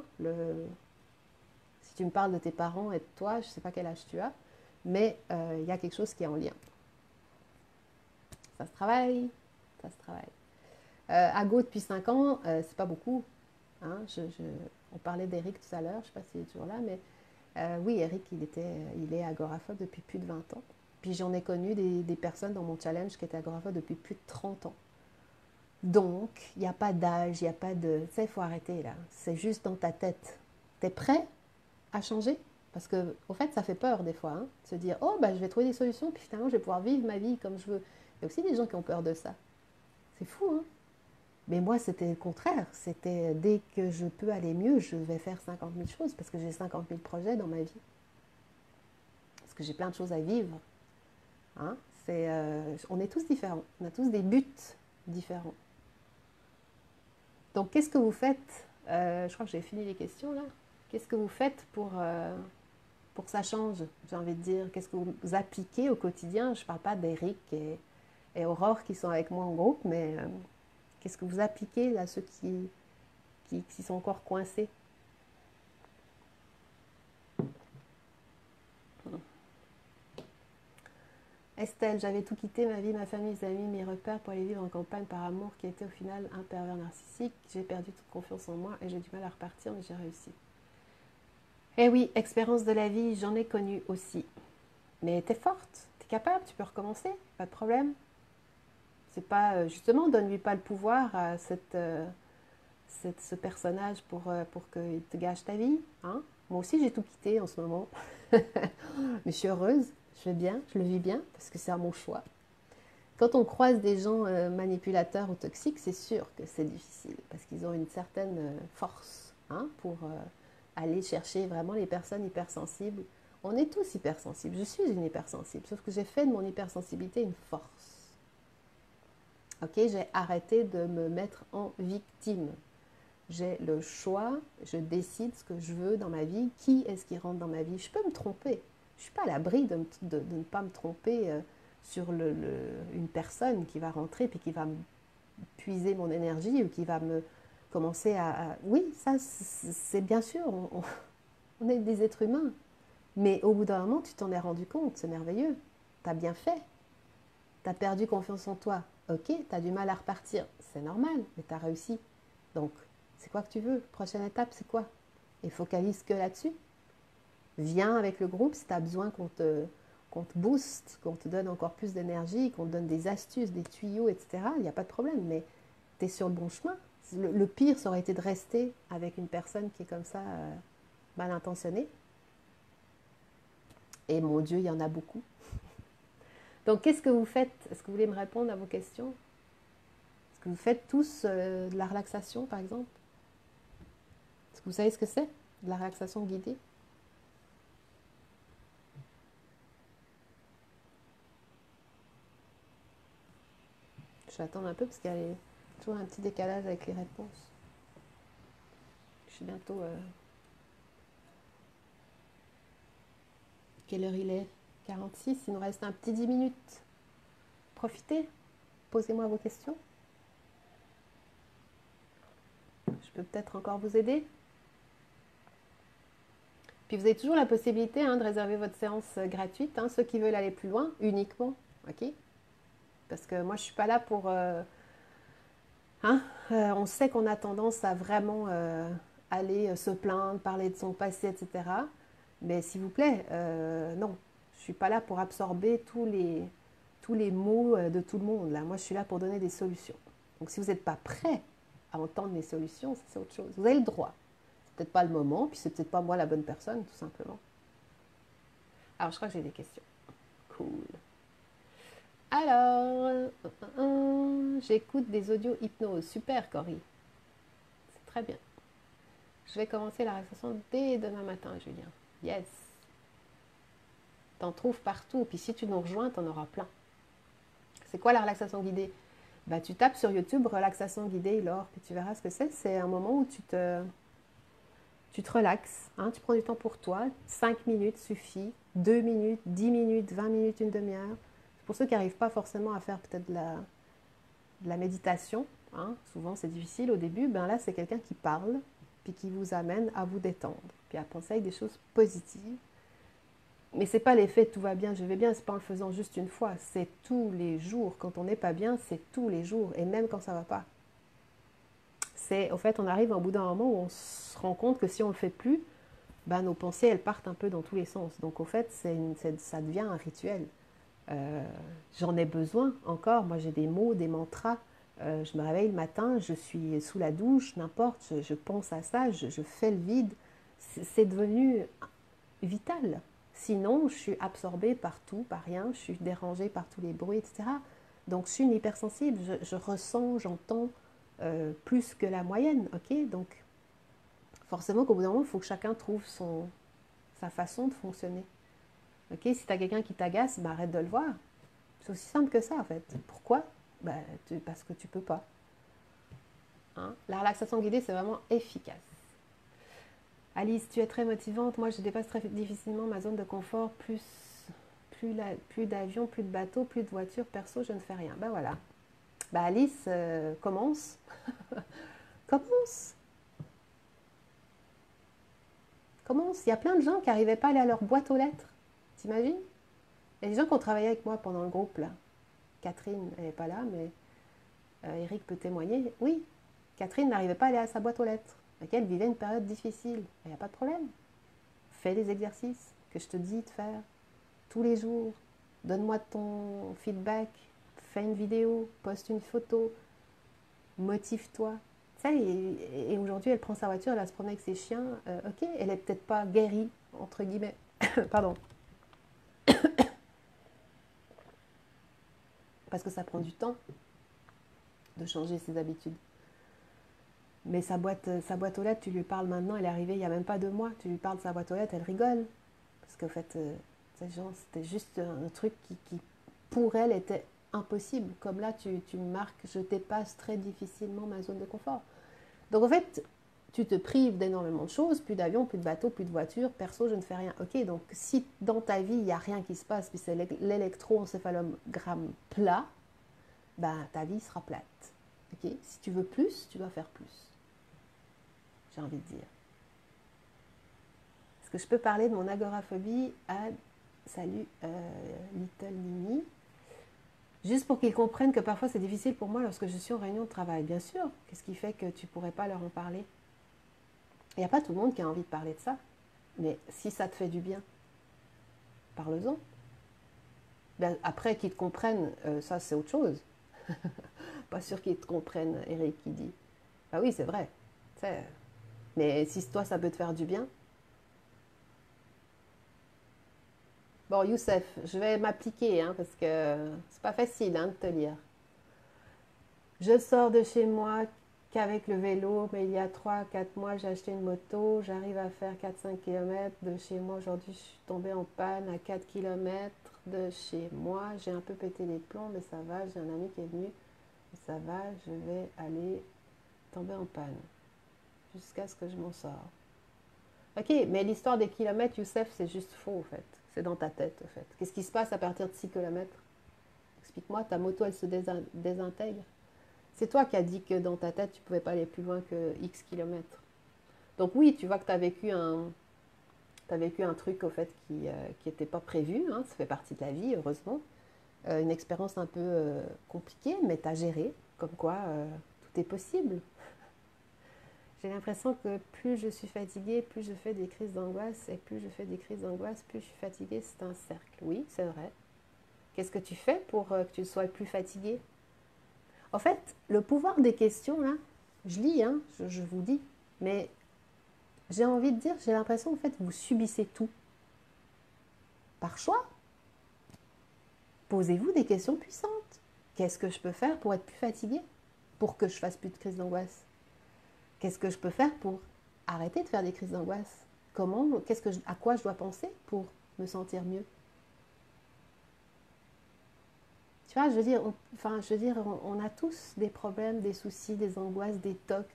si tu me parles de tes parents et de toi, je ne sais pas quel âge tu as, mais il y a quelque chose qui est en lien. Ça se travaille, ça se travaille. Ago depuis 5 ans, c'est pas beaucoup. Hein, on parlait d'Eric tout à l'heure, je ne sais pas s'il est toujours là, mais oui, Eric, il est agoraphobe depuis plus de 20 ans. Puis j'en ai connu des personnes dans mon challenge qui étaient agoraphobes depuis plus de 30 ans. Donc, il n'y a pas d'âge, il n'y a pas de... Ça, il faut arrêter là. C'est juste dans ta tête. T'es prêt à changer? Parce que, au fait, ça fait peur des fois. Hein, de se dire, oh, bah, je vais trouver des solutions, puis finalement, je vais pouvoir vivre ma vie comme je veux. Il y a aussi des gens qui ont peur de ça. C'est fou, hein? Mais moi, c'était le contraire. C'était dès que je peux aller mieux, je vais faire 50 000 choses parce que j'ai 50 000 projets dans ma vie. Parce que j'ai plein de choses à vivre. Hein? On est tous différents. On a tous des buts différents. Donc, qu'est-ce que vous faites je crois que j'ai fini les questions là. Qu'est-ce que vous faites pour que ça change, j'ai envie de dire? Qu'est-ce que vous appliquez au quotidien? Je ne parle pas d'Eric et Aurore qui sont avec moi en groupe, mais qu'est-ce que vous appliquez à ceux qui sont encore coincés? Estelle, j'avais tout quitté, ma vie, ma famille, mes amis, mes repères pour aller vivre en campagne par amour qui était au final un pervers narcissique. J'ai perdu toute confiance en moi et j'ai du mal à repartir, mais j'ai réussi. Eh oui, expérience de la vie, j'en ai connu aussi. Mais t'es forte, t'es capable, tu peux recommencer, pas de problème. C'est pas, justement, donne-lui pas le pouvoir à ce personnage pour qu'il te gâche ta vie. Hein. Moi aussi, j'ai tout quitté en ce moment. Mais je suis heureuse, je vais bien, je le vis bien, parce que c'est à mon choix. Quand on croise des gens manipulateurs ou toxiques, c'est sûr que c'est difficile, parce qu'ils ont une certaine force hein, pour aller chercher vraiment les personnes hypersensibles. On est tous hypersensibles, je suis une hypersensible, sauf que j'ai fait de mon hypersensibilité une force. Ok, j'ai arrêté de me mettre en victime. J'ai le choix, je décide ce que je veux dans ma vie, qui est-ce qui rentre dans ma vie. Je peux me tromper, je ne suis pas à l'abri de ne pas me tromper sur une personne qui va rentrer puis qui va me puiser mon énergie ou qui va me commencer Oui, ça c'est bien sûr, on est des êtres humains. Mais au bout d'un moment, tu t'en es rendu compte, c'est merveilleux. Tu as bien fait. Tu as perdu confiance en toi. Ok, tu as du mal à repartir. C'est normal, mais tu as réussi. Donc, c'est quoi que tu veux? Prochaine étape, c'est quoi? Et focalise que là-dessus. Viens avec le groupe si tu as besoin qu'on te booste, qu'on te donne encore plus d'énergie, qu'on te donne des astuces, des tuyaux, etc. Il n'y a pas de problème, mais tu es sur le bon chemin. Le pire, ça aurait été de rester avec une personne qui est comme ça, mal intentionnée. Et mon Dieu, il y en a beaucoup. Donc, qu'est-ce que vous faites? Est-ce que vous voulez me répondre à vos questions? Est-ce que vous faites tous de la relaxation, par exemple? Est-ce que vous savez ce que c'est? De la relaxation guidée? Je vais attendre un peu parce qu'il y a toujours un petit décalage avec les réponses. Je suis bientôt... Quelle heure il est? 46, il nous reste un petit 10 minutes. Profitez, posez-moi vos questions. Je peux peut-être encore vous aider. Puis vous avez toujours la possibilité de réserver votre séance gratuite, ceux qui veulent aller plus loin, uniquement, ok? parce que moi je suis pas là pour... hein, on sait qu'on a tendance à vraiment aller se plaindre, parler de son passé, etc. Mais s'il vous plaît, non, je suis pas là pour absorber tous les maux de tout le monde. Là. Moi je suis là pour donner des solutions. Donc si vous n'êtes pas prêt à entendre mes solutions, ça, c'est autre chose. Vous avez le droit. C'est peut-être pas le moment, puis c'est peut-être pas moi la bonne personne, tout simplement. Alors je crois que j'ai des questions. Cool. Alors, j'écoute des audios hypnose. Super, Cory. C'est très bien. Je vais commencer la relaxation dès demain matin, Julien. Yes. T'en trouves partout. Puis si tu nous rejoins, t'en auras plein. C'est quoi la relaxation guidée? Bah, tu tapes sur YouTube relaxation guidée, Laure, puis tu verras ce que c'est. C'est un moment où tu te relaxes. Hein, tu prends du temps pour toi. 5 minutes suffit. 2 minutes, 10 minutes, 20 minutes, une demi-heure. Pour ceux qui n'arrivent pas forcément à faire peut-être de la méditation, hein, souvent c'est difficile au début, ben là c'est quelqu'un qui parle, puis qui vous amène à vous détendre, puis à penser avec des choses positives. Mais c'est pas l'effet tout va bien, je vais bien, c'est pas en le faisant juste une fois, c'est tous les jours. Quand on n'est pas bien, c'est tous les jours, et même quand ça va pas. C'est, au fait, on arrive à un bout d'un moment où on se rend compte que si on le fait plus, ben nos pensées elles partent un peu dans tous les sens. Donc au fait, ça devient un rituel. J'en ai besoin encore. Moi, j'ai des mots, des mantras. Je me réveille le matin, je suis sous la douche, n'importe, je pense à ça, je fais le vide. C'est devenu vital. Sinon, je suis absorbée par tout, par rien, je suis dérangée par tous les bruits, etc. Donc, je suis une hypersensible. Je ressens, j'entends plus que la moyenne. Ok. Donc, forcément qu'au bout d'un moment, il faut que chacun trouve sa façon de fonctionner. Ok, si tu as quelqu'un qui t'agace, bah, arrête de le voir. C'est aussi simple que ça en fait. Pourquoi? Bah, parce que tu peux pas. Hein, la relaxation guidée, c'est vraiment efficace. Alice, tu es très motivante. Moi, je dépasse très difficilement ma zone de confort. Plus d'avions, plus de bateaux, plus de voitures. Perso, je ne fais rien. Ben voilà. Bah Alice, commence. Commence. Commence. Il y a plein de gens qui n'arrivaient pas à aller à leur boîte aux lettres. T'imagines? Il y a des gens qui ont travaillé avec moi pendant le groupe là. Catherine, elle n'est pas là, mais Eric peut témoigner. Oui, Catherine n'arrivait pas à aller à sa boîte aux lettres. Elle vivait une période difficile. Il n'y a pas de problème. Fais les exercices que je te dis de faire tous les jours. Donne-moi ton feedback. Fais une vidéo. Poste une photo. Motive-toi. Et aujourd'hui, elle prend sa voiture, elle va se promener avec ses chiens. Ok, elle n'est peut-être pas guérie, entre guillemets. Pardon. Parce que ça prend du temps de changer ses habitudes. Mais sa boîte aux lettres, tu lui parles maintenant, elle est arrivée il n'y a même pas 2 mois, tu lui parles de sa boîte aux lettres, elle rigole. Parce qu'en fait, ces gens, c'était juste un truc qui, pour elle, était impossible. Comme là, tu me marques, je dépasse très difficilement ma zone de confort. Donc en fait, tu te prives d'énormément de choses, plus d'avions, plus de bateaux, plus de voitures, perso, je ne fais rien. Ok, donc si dans ta vie, il n'y a rien qui se passe, puis c'est l'électroencéphalogramme plat, ben ta vie sera plate. Ok, si tu veux plus, tu dois faire plus. J'ai envie de dire. Est-ce que je peux parler de mon agoraphobie à salut Little Mimi? Juste pour qu'ils comprennent que parfois c'est difficile pour moi lorsque je suis en réunion de travail. Bien sûr, qu'est-ce qui fait que tu ne pourrais pas leur en parler? Il n'y a pas tout le monde qui a envie de parler de ça. Mais si ça te fait du bien, parle-en. Ben, après qu'ils te comprennent, ça c'est autre chose. Pas sûr qu'ils te comprennent, Eric qui dit. Bah oui, c'est vrai. Mais si toi ça peut te faire du bien. Bon, Youssef, je vais m'appliquer hein, parce que c'est pas facile hein, de te lire. Je sors de chez moi qu'avec le vélo, mais il y a 3 4 mois, j'ai acheté une moto. J'arrive à faire 4 5 km de chez moi. Aujourd'hui, je suis tombée en panne à 4 km de chez moi. J'ai un peu pété les plombs, mais ça va. J'ai un ami qui est venu. Ça va, je vais aller tomber en panne jusqu'à ce que je m'en sors. Ok, mais l'histoire des kilomètres, Youssef, c'est juste faux, en fait. C'est dans ta tête, en fait. Qu'est-ce qui se passe à partir de 6 km? Explique-moi, ta moto, elle se désintègre. C'est toi qui as dit que dans ta tête, tu ne pouvais pas aller plus loin que X kilomètres. Donc oui, tu vois que tu as vécu un truc, au fait, qui n'était pas prévu. Hein, ça fait partie de la vie, heureusement. une expérience un peu compliquée, mais tu as géré, comme quoi tout est possible. J'ai l'impression que plus je suis fatiguée, plus je fais des crises d'angoisse, et plus je fais des crises d'angoisse, plus je suis fatiguée, c'est un cercle. Oui, c'est vrai. Qu'est-ce que tu fais pour que tu sois plus fatiguée? En fait, le pouvoir des questions, là, je lis, hein, je vous dis, mais j'ai envie de dire, j'ai l'impression, en fait, vous subissez tout. Par choix, posez-vous des questions puissantes. Qu'est-ce que je peux faire pour être plus fatiguée? Pour que je fasse plus de crises d'angoisse? Qu'est-ce que je peux faire pour arrêter de faire des crises d'angoisse? À quoi je dois penser pour me sentir mieux? Tu vois, on a tous des problèmes, des soucis, des angoisses, des tocs,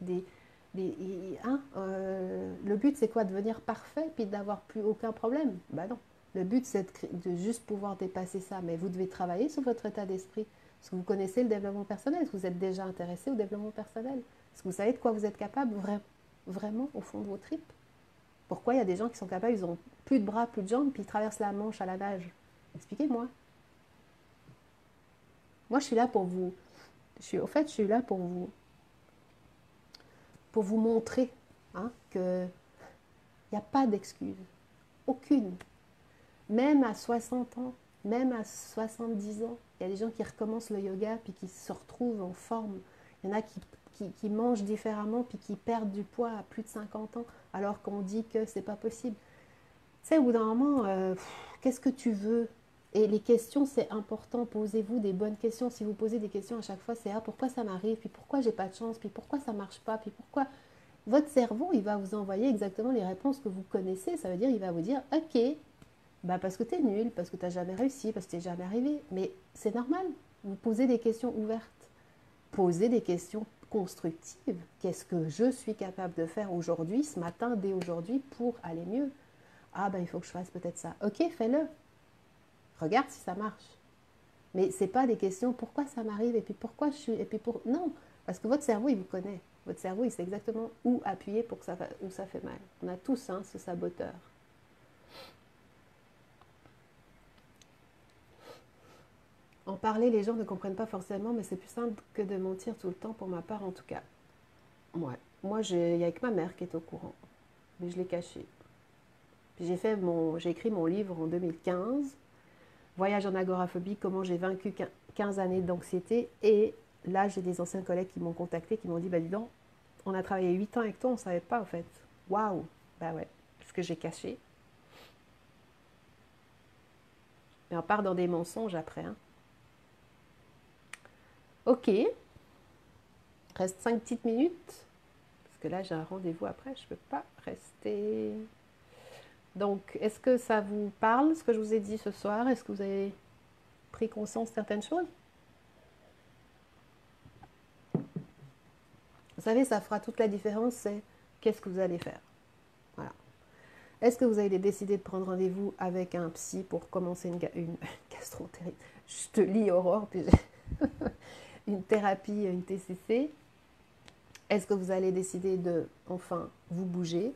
le but, c'est quoi? De devenir parfait puis d'avoir plus aucun problème? Ben non. Le but, c'est de juste pouvoir dépasser ça. Mais vous devez travailler sur votre état d'esprit. Est-ce que vous connaissez le développement personnel? Est-ce que vous êtes déjà intéressé au développement personnel? Est-ce que vous savez de quoi vous êtes capable vraiment au fond de vos tripes? Pourquoi il y a des gens qui sont capables, ils ont plus de bras, plus de jambes, puis ils traversent la Manche à la nage? Expliquez-moi. Moi, je suis là pour vous. Je suis là pour vous montrer que il n'y a pas d'excuse. Aucune. Même à 60 ans, même à 70 ans, il y a des gens qui recommencent le yoga puis qui se retrouvent en forme. Il y en a qui mangent différemment puis qui perdent du poids à plus de 50 ans alors qu'on dit que c'est pas possible. Tu sais, au bout d'un moment, qu'est-ce que tu veux? Et les questions, c'est important. Posez-vous des bonnes questions. Si vous posez des questions à chaque fois, c'est pourquoi ça m'arrive? Puis pourquoi j'ai pas de chance? Puis pourquoi ça marche pas? Puis pourquoi? Votre cerveau, il va vous envoyer exactement les réponses que vous connaissez. Ça veut dire, il va vous dire, ok, bah parce que tu es nul, parce que tu n'as jamais réussi, parce que tu n'es jamais arrivé. Mais c'est normal. Vous posez des questions ouvertes. Posez des questions constructives. Qu'est-ce que je suis capable de faire aujourd'hui, ce matin, dès aujourd'hui, pour aller mieux? Ah ben il faut que je fasse peut-être ça. Ok, fais-le. Regarde si ça marche. Mais c'est pas des questions pourquoi ça m'arrive et puis pourquoi je suis et puis pour non, parce que votre cerveau il vous connaît. Votre cerveau il sait exactement où appuyer pour que où ça fait mal. On a tous ce saboteur. En parler, les gens ne comprennent pas forcément, mais c'est plus simple que de mentir tout le temps, pour ma part en tout cas. Ouais. Moi, il n'y a que ma mère qui est au courant, mais je l'ai caché. J'ai écrit mon livre en 2015, Voyage en agoraphobie, comment j'ai vaincu 15 années d'anxiété. Et là, j'ai des anciens collègues qui m'ont contacté, qui m'ont dit, bah dis donc, on a travaillé 8 ans avec toi, on ne savait pas en fait. Waouh. Bah ouais, ce que j'ai caché. Mais on part dans des mensonges après. Hein. Ok, reste 5 petites minutes. Parce que là, j'ai un rendez-vous après, je ne peux pas rester. Donc, est-ce que ça vous parle, ce que je vous ai dit ce soir? Est-ce que vous avez pris conscience de certaines choses? Vous savez, ça fera toute la différence, c'est qu'est-ce que vous allez faire. Voilà. Est-ce que vous allez décider de prendre rendez-vous avec un psy pour commencer une gastroentérite? Je te lis Aurore, puis une thérapie, une TCC. Est-ce que vous allez décider de, enfin, vous bouger?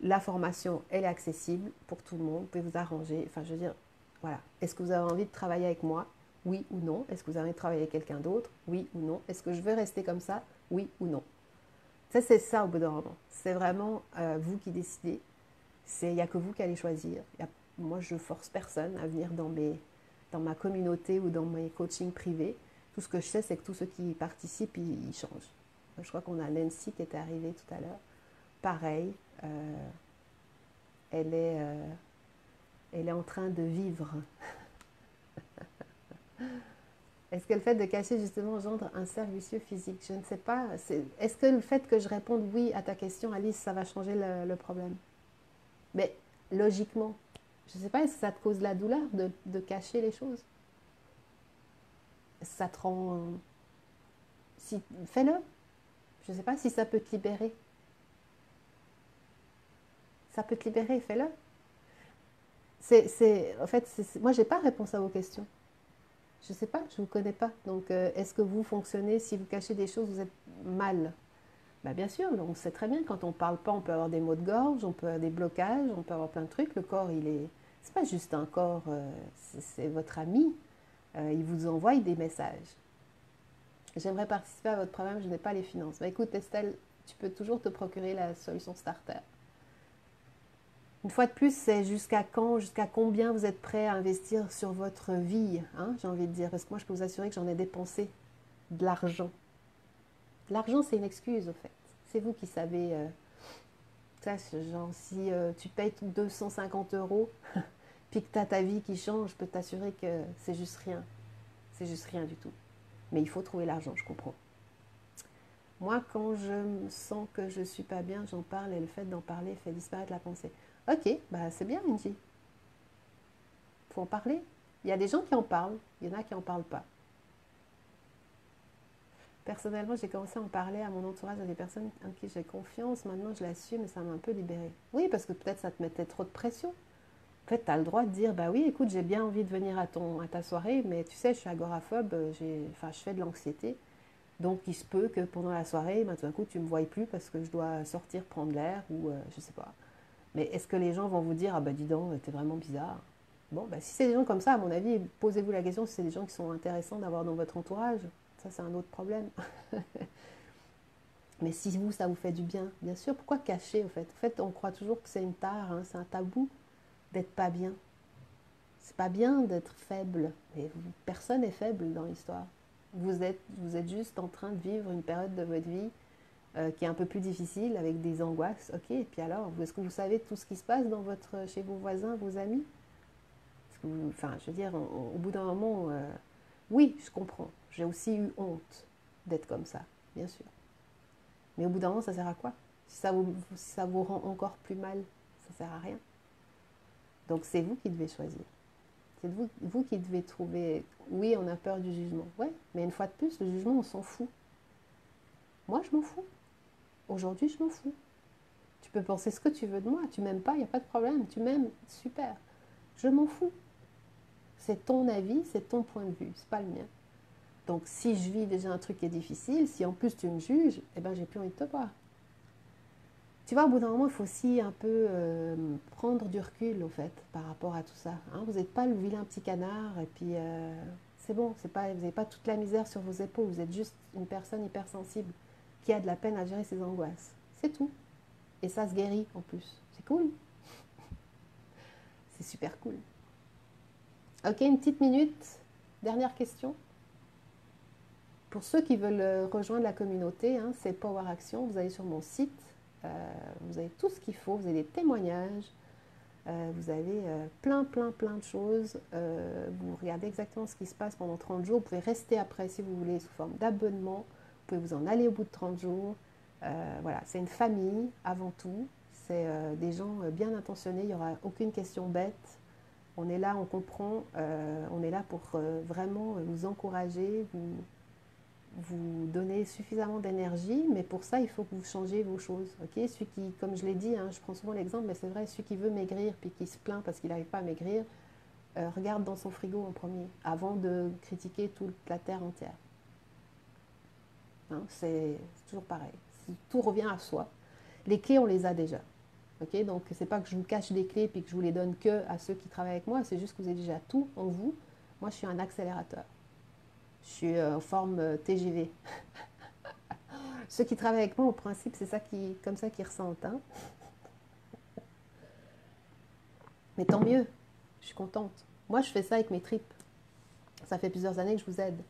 La formation, elle est accessible pour tout le monde. Vous pouvez vous arranger. Enfin, je veux dire, voilà. Est-ce que vous avez envie de travailler avec moi? Oui ou non? Est-ce que vous avez envie de travailler avec quelqu'un d'autre? Oui ou non? Est-ce que je veux rester comme ça? Oui ou non? Ça, c'est ça au bout d'un moment. C'est vraiment vous qui décidez. Il n'y a que vous qui allez choisir. Moi, je force personne à venir dans ma communauté ou dans mes coachings privés. Tout ce que je sais, c'est que tous ceux qui y participent, ils changent. Je crois qu'on a Nancy qui était arrivée tout à l'heure. Pareil, elle est en train de vivre. Est-ce que le fait de cacher justement engendre un cercle vicieux physique? Je ne sais pas. Est-ce que le fait que je réponde oui à ta question, Alice, ça va changer le problème? Mais logiquement, je ne sais pas, est-ce que ça te cause la douleur de cacher les choses? Ça te rend... fais-le. Je ne sais pas si ça peut te libérer. Ça peut te libérer, fais-le. En fait, moi, je n'ai pas réponse à vos questions. Je ne sais pas, je ne vous connais pas. Donc, est-ce que vous fonctionnez, si vous cachez des choses, vous êtes mal? Bah, bien sûr, on sait très bien, quand on ne parle pas, on peut avoir des maux de gorge, on peut avoir des blocages, on peut avoir plein de trucs. Le corps, c'est pas juste un corps, c'est votre ami. Ils vous envoient des messages. J'aimerais participer à votre programme, je n'ai pas les finances. Bah, écoute Estelle, tu peux toujours te procurer la solution starter. Une fois de plus, c'est jusqu'à quand, jusqu'à combien vous êtes prêt à investir sur votre vie, hein, j'ai envie de dire. Parce que moi, je peux vous assurer que j'en ai dépensé de l'argent. L'argent, c'est une excuse, au fait. C'est vous qui savez. Ça, genre, si tu payes 250 euros, puis que tu as ta vie qui change, je peux t'assurer que c'est juste rien. C'est juste rien du tout. Mais il faut trouver l'argent, je comprends. Moi, quand je sens que je ne suis pas bien, j'en parle et le fait d'en parler fait disparaître la pensée. Ok, bah c'est bien, Minji. Il faut en parler. Il y a des gens qui en parlent, il y en a qui n'en parlent pas. Personnellement, j'ai commencé à en parler à mon entourage, à des personnes en qui j'ai confiance. Maintenant, je l'assume et ça m'a un peu libérée. Oui, parce que peut-être ça te mettait trop de pression. En fait, tu as le droit de dire, bah oui, écoute, j'ai bien envie de venir à ta soirée, mais tu sais, je suis agoraphobe, je fais de l'anxiété. Donc, il se peut que pendant la soirée, ben, tout d'un coup, tu ne me voies plus parce que je dois sortir prendre l'air ou je sais pas. Mais est-ce que les gens vont vous dire, ah bah dis donc, t'es vraiment bizarre? Bon, bah si c'est des gens comme ça, à mon avis, posez-vous la question si c'est des gens qui sont intéressants d'avoir dans votre entourage. Ça, c'est un autre problème. Mais si vous, ça vous fait du bien sûr, pourquoi cacher, au fait? En fait, on croit toujours que c'est une tare, hein, c'est un tabou d'être pas bien. C'est pas bien d'être faible. Mais personne n'est faible dans l'histoire. Vous êtes juste en train de vivre une période de votre vie qui est un peu plus difficile, avec des angoisses. Ok, et puis alors, est-ce que vous savez tout ce qui se passe chez vos voisins, vos amis? Enfin, je veux dire, au bout d'un moment, oui, je comprends. J'ai aussi eu honte d'être comme ça, bien sûr. Mais au bout d'un moment, ça sert à quoi? Si ça vous rend encore plus mal, ça sert à rien. Donc c'est vous qui devez choisir. C'est vous qui devez trouver. Oui, on a peur du jugement. Ouais, mais une fois de plus, le jugement, on s'en fout. Moi, je m'en fous. Aujourd'hui, je m'en fous. Tu peux penser ce que tu veux de moi. Tu m'aimes pas, il n'y a pas de problème. Tu m'aimes, super. Je m'en fous. C'est ton avis, c'est ton point de vue, c'est pas le mien. Donc si je vis déjà un truc qui est difficile, si en plus tu me juges, eh ben j'ai plus envie de te voir. Tu vois, au bout d'un moment, il faut aussi un peu prendre du recul, au fait, par rapport à tout ça. Hein, vous n'êtes pas le vilain petit canard, et puis c'est bon, pas, vous n'avez pas toute la misère sur vos épaules, vous êtes juste une personne hypersensible qui a de la peine à gérer ses angoisses. C'est tout. Et ça se guérit en plus. C'est cool. C'est super cool. Ok, une petite minute. Dernière question. Pour ceux qui veulent rejoindre la communauté, hein, c'est Power Action. Vous allez sur mon site, vous avez tout ce qu'il faut, vous avez des témoignages, vous avez plein de choses. Vous regardez exactement ce qui se passe pendant 30 jours. Vous pouvez rester après si vous voulez sous forme d'abonnement. Vous pouvez vous en aller au bout de 30 jours. Voilà, c'est une famille avant tout. C'est des gens bien intentionnés. Il n'y aura aucune question bête. On est là, on comprend. On est là pour vraiment vous encourager, vous donner suffisamment d'énergie, mais pour ça, il faut que vous changiez vos choses. Okay, celui qui, comme je l'ai dit, hein, je prends souvent l'exemple, mais c'est vrai, celui qui veut maigrir puis qui se plaint parce qu'il n'arrive pas à maigrir, regarde dans son frigo en premier, avant de critiquer toute la terre entière. Hein, c'est toujours pareil. Tout revient à soi. Les clés, on les a déjà. Okay, donc, c'est pas que je vous cache des clés puis que je vous les donne que à ceux qui travaillent avec moi, c'est juste que vous avez déjà tout en vous. Moi, je suis un accélérateur. Je suis en forme TGV. Ceux qui travaillent avec moi, au principe, c'est comme ça qu'ils ressentent. Hein. Mais tant mieux, je suis contente. Moi, je fais ça avec mes tripes. Ça fait plusieurs années que je vous aide.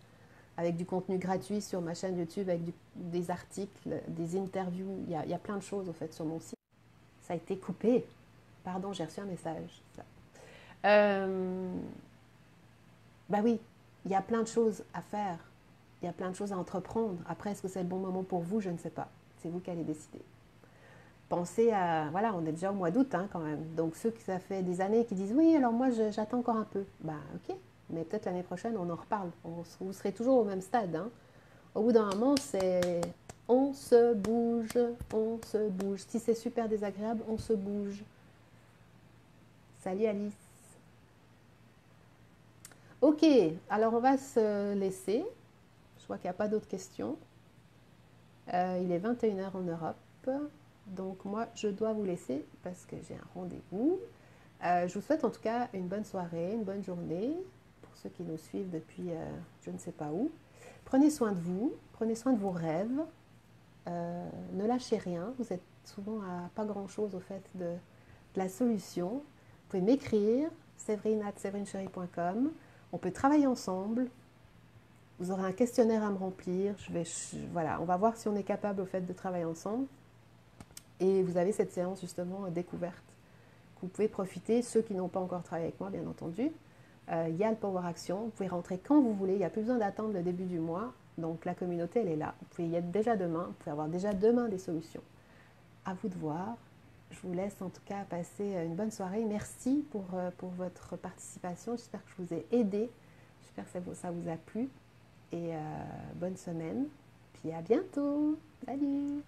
Avec du contenu gratuit sur ma chaîne YouTube, avec des articles, des interviews. Il y a plein de choses, au fait, sur mon site. Ça a été coupé. Pardon, j'ai reçu un message. Bah oui, il y a plein de choses à faire. Il y a plein de choses à entreprendre. Après, est-ce que c'est le bon moment pour vous? Je ne sais pas. C'est vous qui allez décider. Pensez à... Voilà, on est déjà au mois d'août hein, quand même. Donc ceux qui ça fait des années qui disent oui, alors moi j'attends encore un peu. Bah ok, mais peut-être l'année prochaine on en reparle. Vous serez toujours au même stade. Hein. Au bout d'un moment, c'est on se bouge, on se bouge. Si c'est super désagréable, on se bouge. Salut Alice. Ok, alors on va se laisser. Je vois qu'il n'y a pas d'autres questions. Il est 21h en Europe. Donc moi, je dois vous laisser parce que j'ai un rendez-vous. Je vous souhaite en tout cas une bonne soirée, une bonne journée. pour ceux qui nous suivent depuis je ne sais pas où. Prenez soin de vous, prenez soin de vos rêves, ne lâchez rien, vous êtes souvent à pas grand-chose au fait de la solution. Vous pouvez m'écrire, séverine@severinechery.com, on peut travailler ensemble, vous aurez un questionnaire à me remplir, voilà, on va voir si on est capable au fait de travailler ensemble. Et vous avez cette séance justement découverte que vous pouvez profiter, ceux qui n'ont pas encore travaillé avec moi bien entendu. Il y a le Power Action, vous pouvez rentrer quand vous voulez, il n'y a plus besoin d'attendre le début du mois, donc la communauté elle est là, vous pouvez y être déjà demain, vous pouvez avoir déjà demain des solutions. À vous de voir, je vous laisse en tout cas passer une bonne soirée, merci pour votre participation, j'espère que je vous ai aidé, j'espère que ça vous a plu et bonne semaine, puis à bientôt, salut!